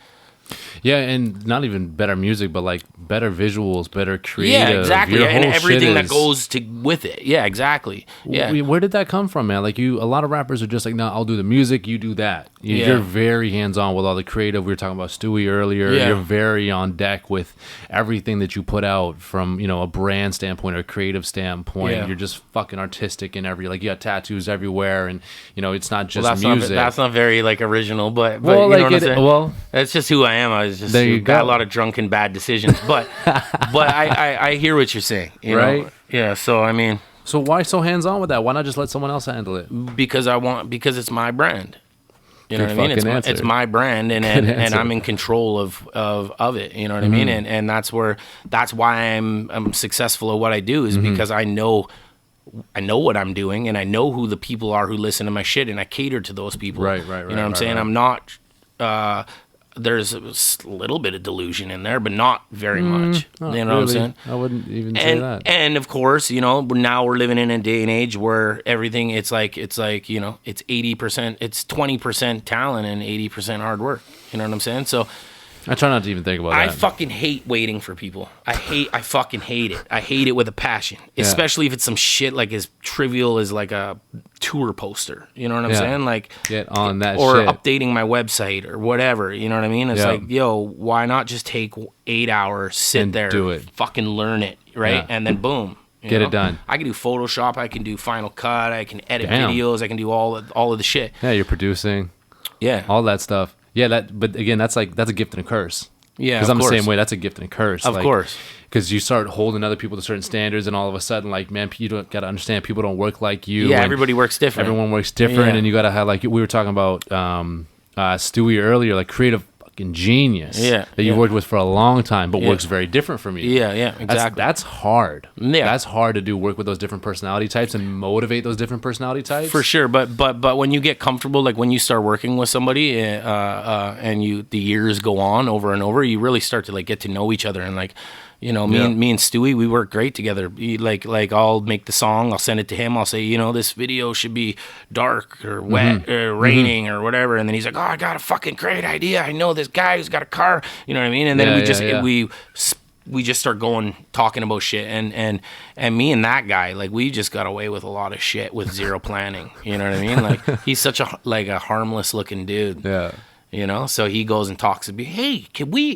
Yeah, and not even better music, but like better visuals, better creative. Yeah, exactly. And everything that goes with it. Yeah, exactly. Yeah. Where did that come from, man? Like a lot of rappers are just like, no, I'll do the music, you do that. You're very hands-on with all the creative. We were talking about Stewie earlier. Yeah. You're very on deck with everything that you put out from, you know, a brand standpoint or a creative standpoint. Yeah. You're just fucking artistic in you got tattoos everywhere, and you know, it's not just music. That's not very like original, but you know what I'm saying? Well, that's just who I am. I was just got a lot of drunken bad decisions, but I hear what you're saying, you know? Yeah. So I mean, so why so hands on with that? Why not just let someone else handle it? Because it's my brand. You know what I mean? It's my brand, and I'm in control of it. You know what I mean? And that's why I'm successful at what I do is because I know what I'm doing, and I know who the people are who listen to my shit, and I cater to those people. Right. You know what I'm saying? I'm not. There's a little bit of delusion in there, but not very much. You know what I'm saying? I wouldn't even say that. And of course, you know, now we're living in a day and age where everything it's like, you know, it's 80%, it's 20% talent and 80% hard work. You know what I'm saying? So I try not to even think about that. I fucking hate waiting for people. I fucking hate it. I hate it with a passion, especially if it's some shit like as trivial as like a tour poster. You know what I'm saying? Like get on that or shit. Updating my website or whatever. You know what I mean? It's like, yo, why not just take 8 hours, sit and there, do it, fucking learn it, right? And then boom. Get it done. I can do Photoshop. I can do Final Cut. I can edit videos. I can do all of the shit. Yeah, you're producing. Yeah, all that stuff. Yeah, but again, that's a gift and a curse. Yeah, because I'm the same way. That's a gift and a curse. Of course. because you start holding other people to certain standards, and all of a sudden, like, man, you don't got to understand people don't work like you. Yeah, and everybody works different. Everyone works different, Yeah. and you got to have, like, we were talking about Stewie earlier, like creative fucking genius that you've worked with for a long time, but works very different from you. Yeah, exactly. That's hard. Yeah. That's hard to do, work with those different personality types and motivate those different personality types. For sure, but when you get comfortable, like when you start working with somebody, and the years go on over and over, you really start to like get to know each other, and like, you know, me and Stewie, we work great together. Like I'll make the song, I'll send it to him, I'll say, you know, this video should be dark or wet or raining or whatever, and then he's like, oh, I got a fucking great idea. I know this guy who's got a car, you know what I mean? And then we just start talking about shit, and me and that guy, like, we just got away with a lot of shit with zero planning. You know what I mean? Like, he's such a harmless looking dude. Yeah. You know, so he goes and talks to me. Hey,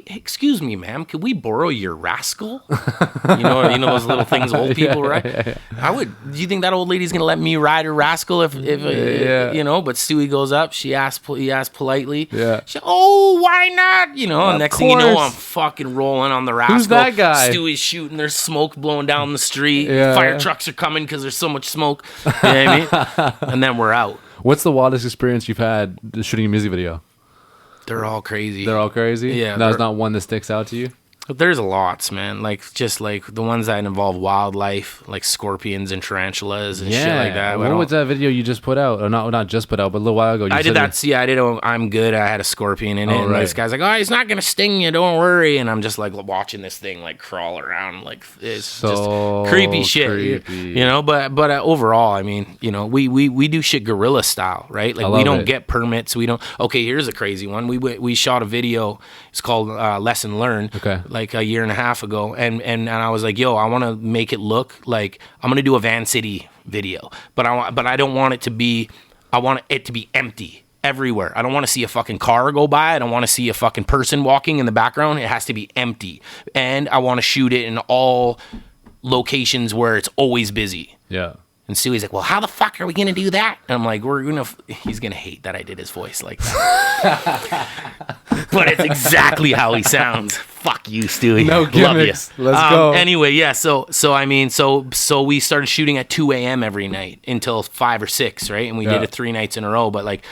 excuse me, ma'am, can we borrow your rascal? you know those little things old people, right? Yeah. Do you think that old lady's gonna let me ride her rascal if you know? But Stewie goes up. He asks politely. Yeah. Oh, why not? You know, and next thing you know, course. I'm fucking rolling on the rascal. Who's that guy? Stewie's shooting. There's smoke blowing down the street. Yeah, Fire trucks are coming because there's so much smoke. You know what I mean? And then we're out. What's the wildest experience you've had shooting a music video? They're all crazy. They're all crazy? Yeah. There's not one that sticks out to you? There's lots, man. Like, just like the ones that involve wildlife, like scorpions and tarantulas and shit like that. What was that video you just put out? Or not just put out, but a little while ago. I did that. I did. I'm good. I had a scorpion in it. And right. this guy's like, oh, he's not gonna sting you. Don't worry. And I'm just like watching this thing like crawl around. Like, it's so just creepy shit. Creepy. You know. But overall, I mean, you know, we do shit guerrilla style, right? Like, we don't get permits. We don't. Okay, here's a crazy one. We shot a video. It's called Lesson Learned. Okay. Like a year and a half ago, and I was like, yo, I want to make it look like I'm gonna do a Van City video, but I don't want it to be. I want it to be empty everywhere. I don't want to see a fucking car go by. I don't want to see a fucking person walking in the background. It has to be empty, and I want to shoot it in all locations where it's always busy. Yeah. And Stewie's like, well, how the fuck are we going to do that? And I'm like, he's going to hate that I did his voice like that. But it's exactly how he sounds. Fuck you, Stewie. No gimmicks. Love you. Let's go. Anyway, yeah, so we started shooting at 2 a.m. every night until 5 or 6, right? And we did it 3 nights in a row, but like,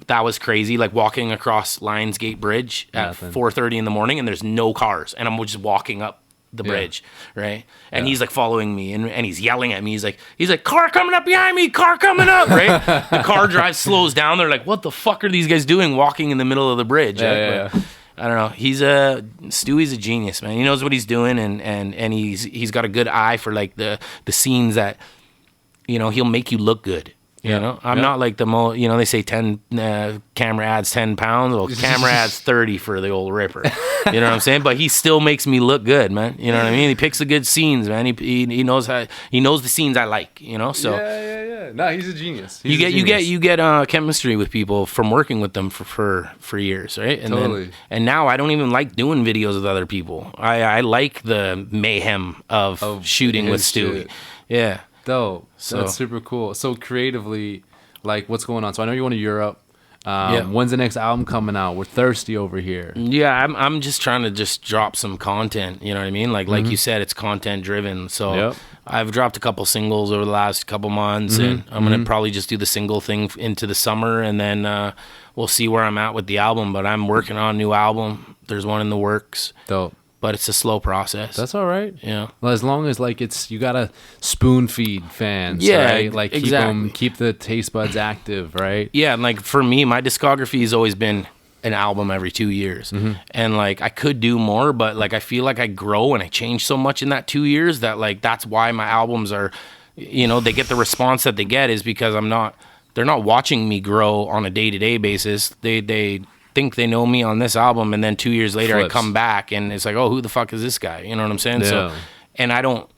that was crazy. Like, walking across Lionsgate Bridge at 4:30 in the morning, and there's no cars, and I'm just walking up the bridge, right? And he's like following me, and he's yelling at me. He's like, car coming up behind me, car coming up, right? The car drives, slows down. They're like, what the fuck are these guys doing walking in the middle of the bridge? Yeah. I don't know. Stewie's a genius, man. He knows what he's doing, and he's got a good eye for like the scenes that, you know, he'll make you look good. You know, I'm not like the most, you know, they say 10 camera adds 10 pounds. Well, camera adds 30 for the old Ripper. You know what I'm saying? But he still makes me look good, man. You know what I mean? He picks the good scenes, man. He knows the scenes I like, you know? So yeah. No, he's a genius. You get chemistry with people from working with them for years, right? And totally. And now I don't even like doing videos with other people. I like the mayhem of shooting with Stewie. Shit. Yeah. Dope. So that's super cool. So creatively, like, what's going on? So I know you're going to Europe. When's the next album coming out? We're thirsty over here. Yeah, I'm just trying to just drop some content. You know what I mean? Like you said, it's content driven. So I've dropped a couple singles over the last couple months, and I'm gonna probably just do the single thing into the summer, and then we'll see where I'm at with the album. But I'm working on a new album. There's one in the works. Dope. But it's a slow process. That's all right. Yeah. Well, as long as like you gotta spoon feed fans, yeah, right? Like exactly. keep the taste buds active, right? Yeah, and like for me, my discography has always been an album every 2 years, and like I could do more, but like I feel like I grow and I change so much in that 2 years that like that's why my albums are, you know, they get the response that they get is because they're not watching me grow on a day-to-day basis. They think they know me on this album, and then 2 years later I come back and it's like, oh, who the fuck is this guy? You know what I'm saying? Yeah. So, and I don't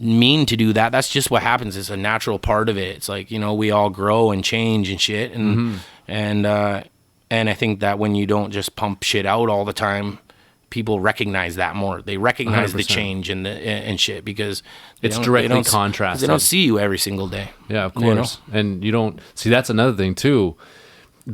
mean to do that. That's just what happens. It's a natural part of it. It's like, you know, we all grow and change and shit, and I think that when you don't just pump shit out all the time, people recognize that more. They recognize 100%. The change and shit because it's directly contrasted. They don't see you every single day. Yeah, of course. You know? And you don't see, that's another thing too.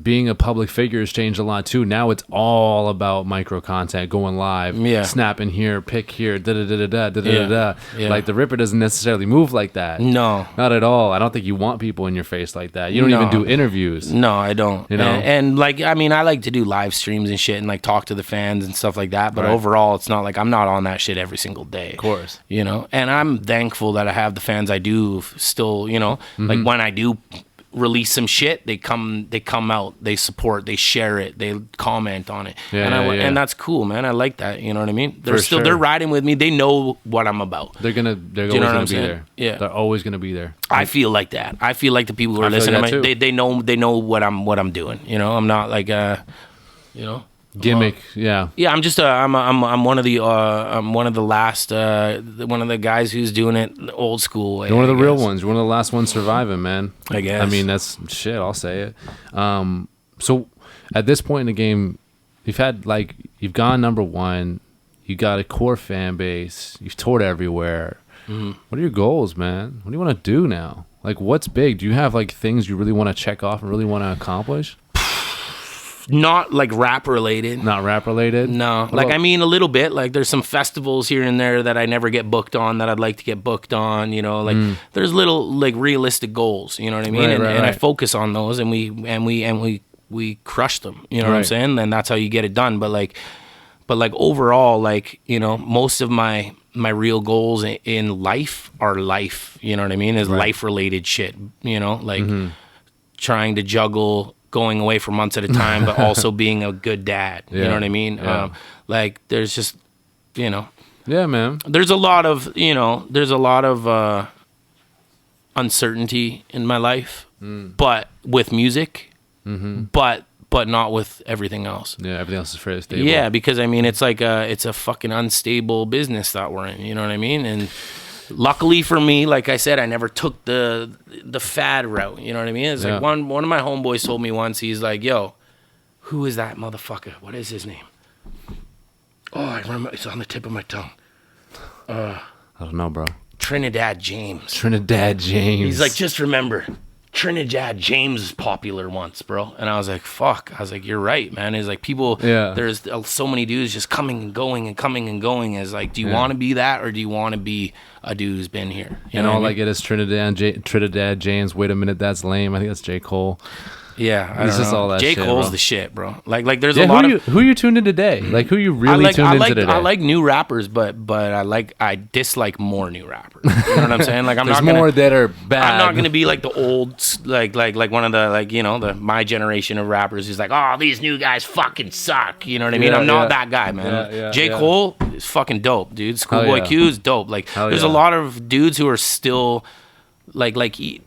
being a public figure has changed a lot too. Now it's all about micro content, going live, snap in here, pick here, da da da da da da da da. Like the Ripper doesn't necessarily move like that. No, not at all. I don't think you want people in your face like that. You don't even do interviews. No, I don't. You know, and like, I mean, I like to do live streams and shit and like talk to the fans and stuff like that. But overall, it's not like I'm not on that shit every single day. Of course, you know. And I'm thankful that I have the fans I do still. You know, like when I do release some shit, they come out, they support, they share it, they comment on it, and that's cool, man. I like that. You know what I mean? They're riding with me. They know what I'm about. They're always gonna be there. Yeah, they're always gonna be there. I feel like that. I feel like the people who are listening to me, they know what I'm doing. You know, I'm not like you know, gimmick. I'm just I'm one of the last one of the guys who's doing it old school way. You're one of the real ones. You're one of the last ones surviving, man. I guess. I mean, that's shit. I'll say it. So at this point in the game, you've gone number one. You got a core fan base. You've toured everywhere. What are your goals, man? What do you want to do now? Like, what's big? Do you have like things you really want to check off and really want to accomplish? Not like rap related. Not rap related? No. Like, I mean, a little bit. Like, there's some festivals here and there that I never get booked on that I'd like to get booked on, you know. Like, there's little, like, realistic goals, you know what I mean? And I focus on those, and we crush them, you know what I'm saying? And that's how you get it done. But overall, like, you know, most of my real goals in life are life, you know what I mean? Is life-related shit, you know? Like, trying to juggle going away for months at a time, but also being a good dad. You know what I mean? Like, there's just, you know. Yeah, man. There's a lot of uncertainty in my life, but with music, but not with everything else. Yeah, everything else is fairly stable. Yeah, because I mean, it's like it's a fucking unstable business that we're in. You know what I mean? And luckily for me, like I said, I never took the fad route. You know what I mean? It's like one of my homeboys told me once. He's like, "Yo, who is that motherfucker? What is his name?" Oh, I remember. It's on the tip of my tongue. I don't know, bro. Trinidad James. He's like, just remember, Trinidad James is popular once, bro. And I was like, fuck. I was like, you're right, man. It's like people, there's so many dudes just coming and going and coming and going. It's like, do you want to be that, or do you want to be a dude who's been here? You know all I get is Trinidad James. Wait a minute, that's lame. I think that's J. Cole. Yeah, I it's don't just know. all that J. shit, Cole's bro. the shit, bro. Like there's a lot of who you tuned in today? Like, who you really tuned into today? I like new rappers, but I dislike more new rappers. You know what I'm saying? Like, there's more that are bad. I'm not gonna be like the old like one of the, like, you know, the my generation of rappers who's like, oh, these new guys fucking suck. You know what I mean? I'm not that guy, man. J. Cole is fucking dope, dude. Schoolboy Q is dope. Like, there's a lot of dudes who are still like, you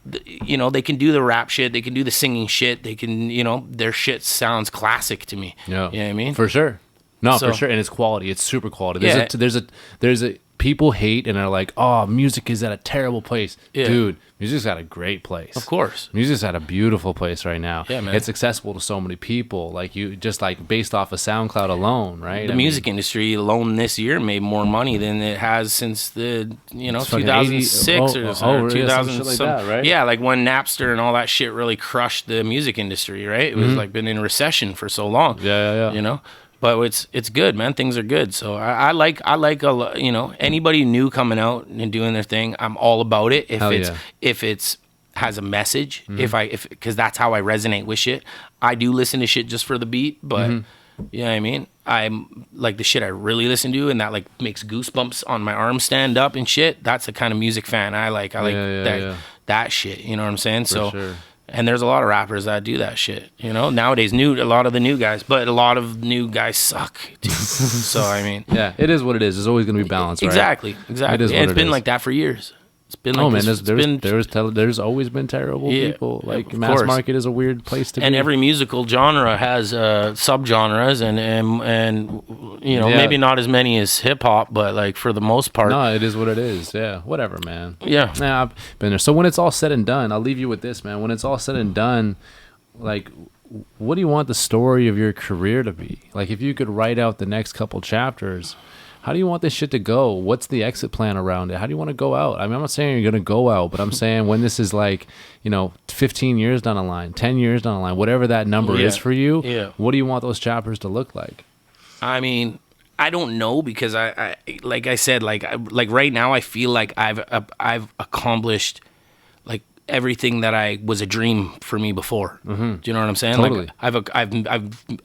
know, they can do the rap shit, they can do the singing shit, they can, you know, their shit sounds classic to me. Yeah, you know what I mean? For sure. No, for sure. And it's quality. It's super quality. There's a people hate and are like, oh, music is at a terrible place. Dude, music's at a great place. Of course. Music's at a beautiful place right now. Yeah, man. It's accessible to so many people. Like, you just, like, based off of SoundCloud alone, right? The music industry alone this year made more money than it has since the, you know, 2006 or 2000 like that, right? Yeah, like when Napster and all that shit really crushed the music industry, right? It was like been in recession for so long. Yeah. You know? But it's good, man. Things are good. So I like a lot, you know, anybody new coming out and doing their thing, I'm all about it. If it's has a message, because that's how I resonate with shit. I do listen to shit just for the beat, but you know what I mean? I'm like, the shit I really listen to and that like makes goosebumps on my arm stand up and shit. That's the kind of music fan I like. I like that shit. You know what I'm saying? For sure. And there's a lot of rappers that do that shit, you know. Nowadays, a lot of the new guys, but a lot of new guys suck. So I mean, yeah, it is what it is. There's always going to be balance, right? Exactly. It is it's been like that for years. It's been like there's always been terrible people. Like, mass market is a weird place to be. And every musical genre has subgenres, and you know, maybe not as many as hip hop, but like for the most part, no, it is what it is. Yeah, whatever, man. Yeah, I've been there. So when it's all said and done, I'll leave you with this, man. When it's all said and done, like, what do you want the story of your career to be? Like, if you could write out the next couple chapters, how do you want this shit to go? What's the exit plan around it? How do you want to go out? I mean, I'm not saying you're going to go out, but I'm saying when this is like, 15 years down the line, 10 years down the line, whatever that number is for you, what do you want those chapters to look like? I mean, I don't know, because I like I said, like right now I feel like I've accomplished like everything that I was a dream for me before. Do you know what I'm saying? Totally. Like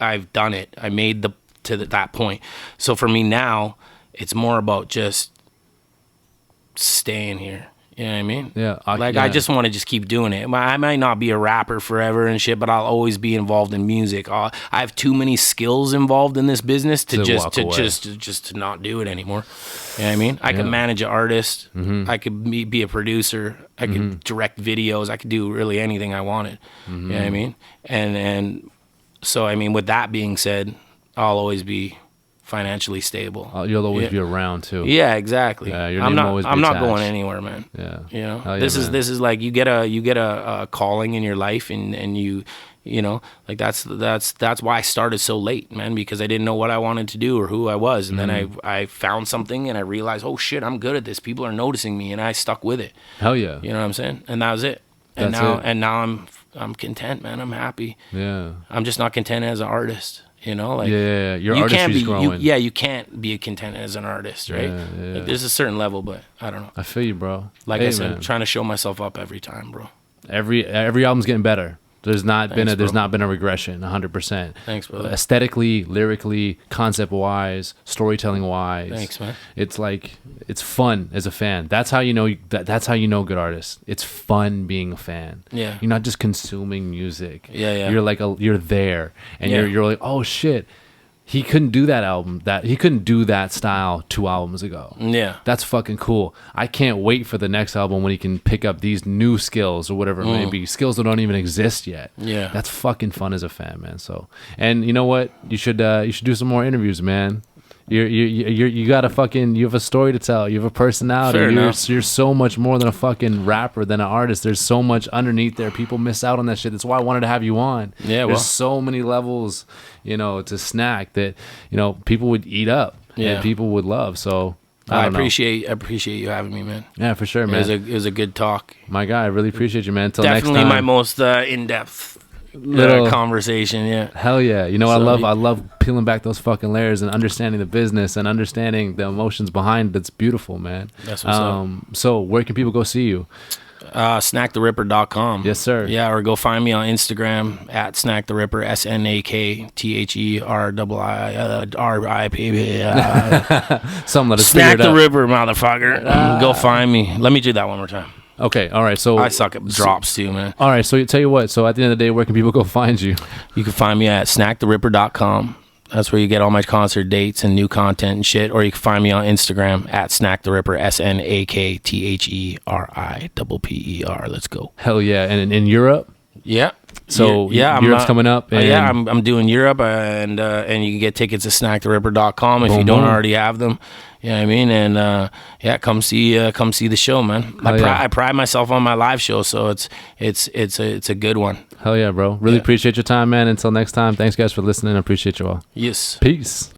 I've done it. I made that point. So for me now, it's more about just staying here. You know what I mean? Yeah. I just want to just keep doing it. I might not be a rapper forever and shit, but I'll always be involved in music. I have too many skills involved in this business to just not do it anymore. You know what I mean? I can manage an artist. I could be a producer. I could direct videos. I could do really anything I wanted. You know what I mean? And so, I mean, with that being said, I'll always be financially stable. You'll always be around too. Yeah, exactly. Yeah, I'm not going anywhere, man. Yeah. You know, yeah, this is like you get a calling in your life, and you like that's why I started so late, man, because I didn't know what I wanted to do or who I was, and then I found something and I realized, oh shit, I'm good at this. People are noticing me, and I stuck with it. Hell yeah. You know what I'm saying? And that was it. And now I'm content, man. I'm happy. Yeah. I'm just not content as an artist. Like your artistry's growing. You can't be content as an artist, right? Like, there's a certain level, but I don't know. I feel you, bro. Like I said, I'm trying to show myself up every time, bro. Every album's getting better. There's not been a regression, 100%. Thanks, brother. Aesthetically, lyrically, concept-wise, storytelling-wise. Thanks, man. It's like, it's fun as a fan. That's how you know that's how you know good artists. It's fun being a fan. Yeah. You're not just consuming music. Yeah. You're like you're there, and you're like, oh shit, he couldn't do that album. He couldn't do that style 2 albums ago. Yeah. That's fucking cool. I can't wait for the next album when he can pick up these new skills or whatever it may be. Skills that don't even exist yet. Yeah. That's fucking fun as a fan, man. So, and you know what? You should do some more interviews, man. You got you have a story to tell. You have a personality. You're so much more than a fucking rapper, than an artist. There's so much underneath there. People miss out on that shit. That's why I wanted to have you on. Yeah, there's so many levels, to Snak that people would eat up and people would love. So I appreciate you having me, man. Yeah, for sure, man. It was a good talk. My guy, I really appreciate you, man. Until definitely next time. my most in-depth conversation. Yeah. Hell yeah. I love peeling back those fucking layers and understanding the business and understanding the emotions behind it. It's beautiful, man. That's what's up. So where can people go see you? SnakTheRipper.com. Yes, sir. Yeah, or go find me on Instagram at Snak The Ripper, SNAKTHERRIPP. Some let us Snak The Ripper, motherfucker. Go find me. Let me do that one more time. Okay, all right. So I suck at drops too, man. All right, so you tell you what. So at the end of the day, where can people go find you? You can find me at SnakTheRipper.com. That's where you get all my concert dates and new content and shit. Or you can find me on Instagram at Snak The Ripper, SNAKTHERIPPER. Let's go. Hell yeah! And in Europe. Yeah. So Europe's coming up. And I'm doing Europe, and you can get tickets at SnakTheRipper.com if you don't already have them. You know what I mean? And come see the show, man. I pride myself on my live show, so it's a good one. Hell yeah, bro. Really appreciate your time, man. Until next time, thanks guys for listening. I appreciate you all. Yes. Peace.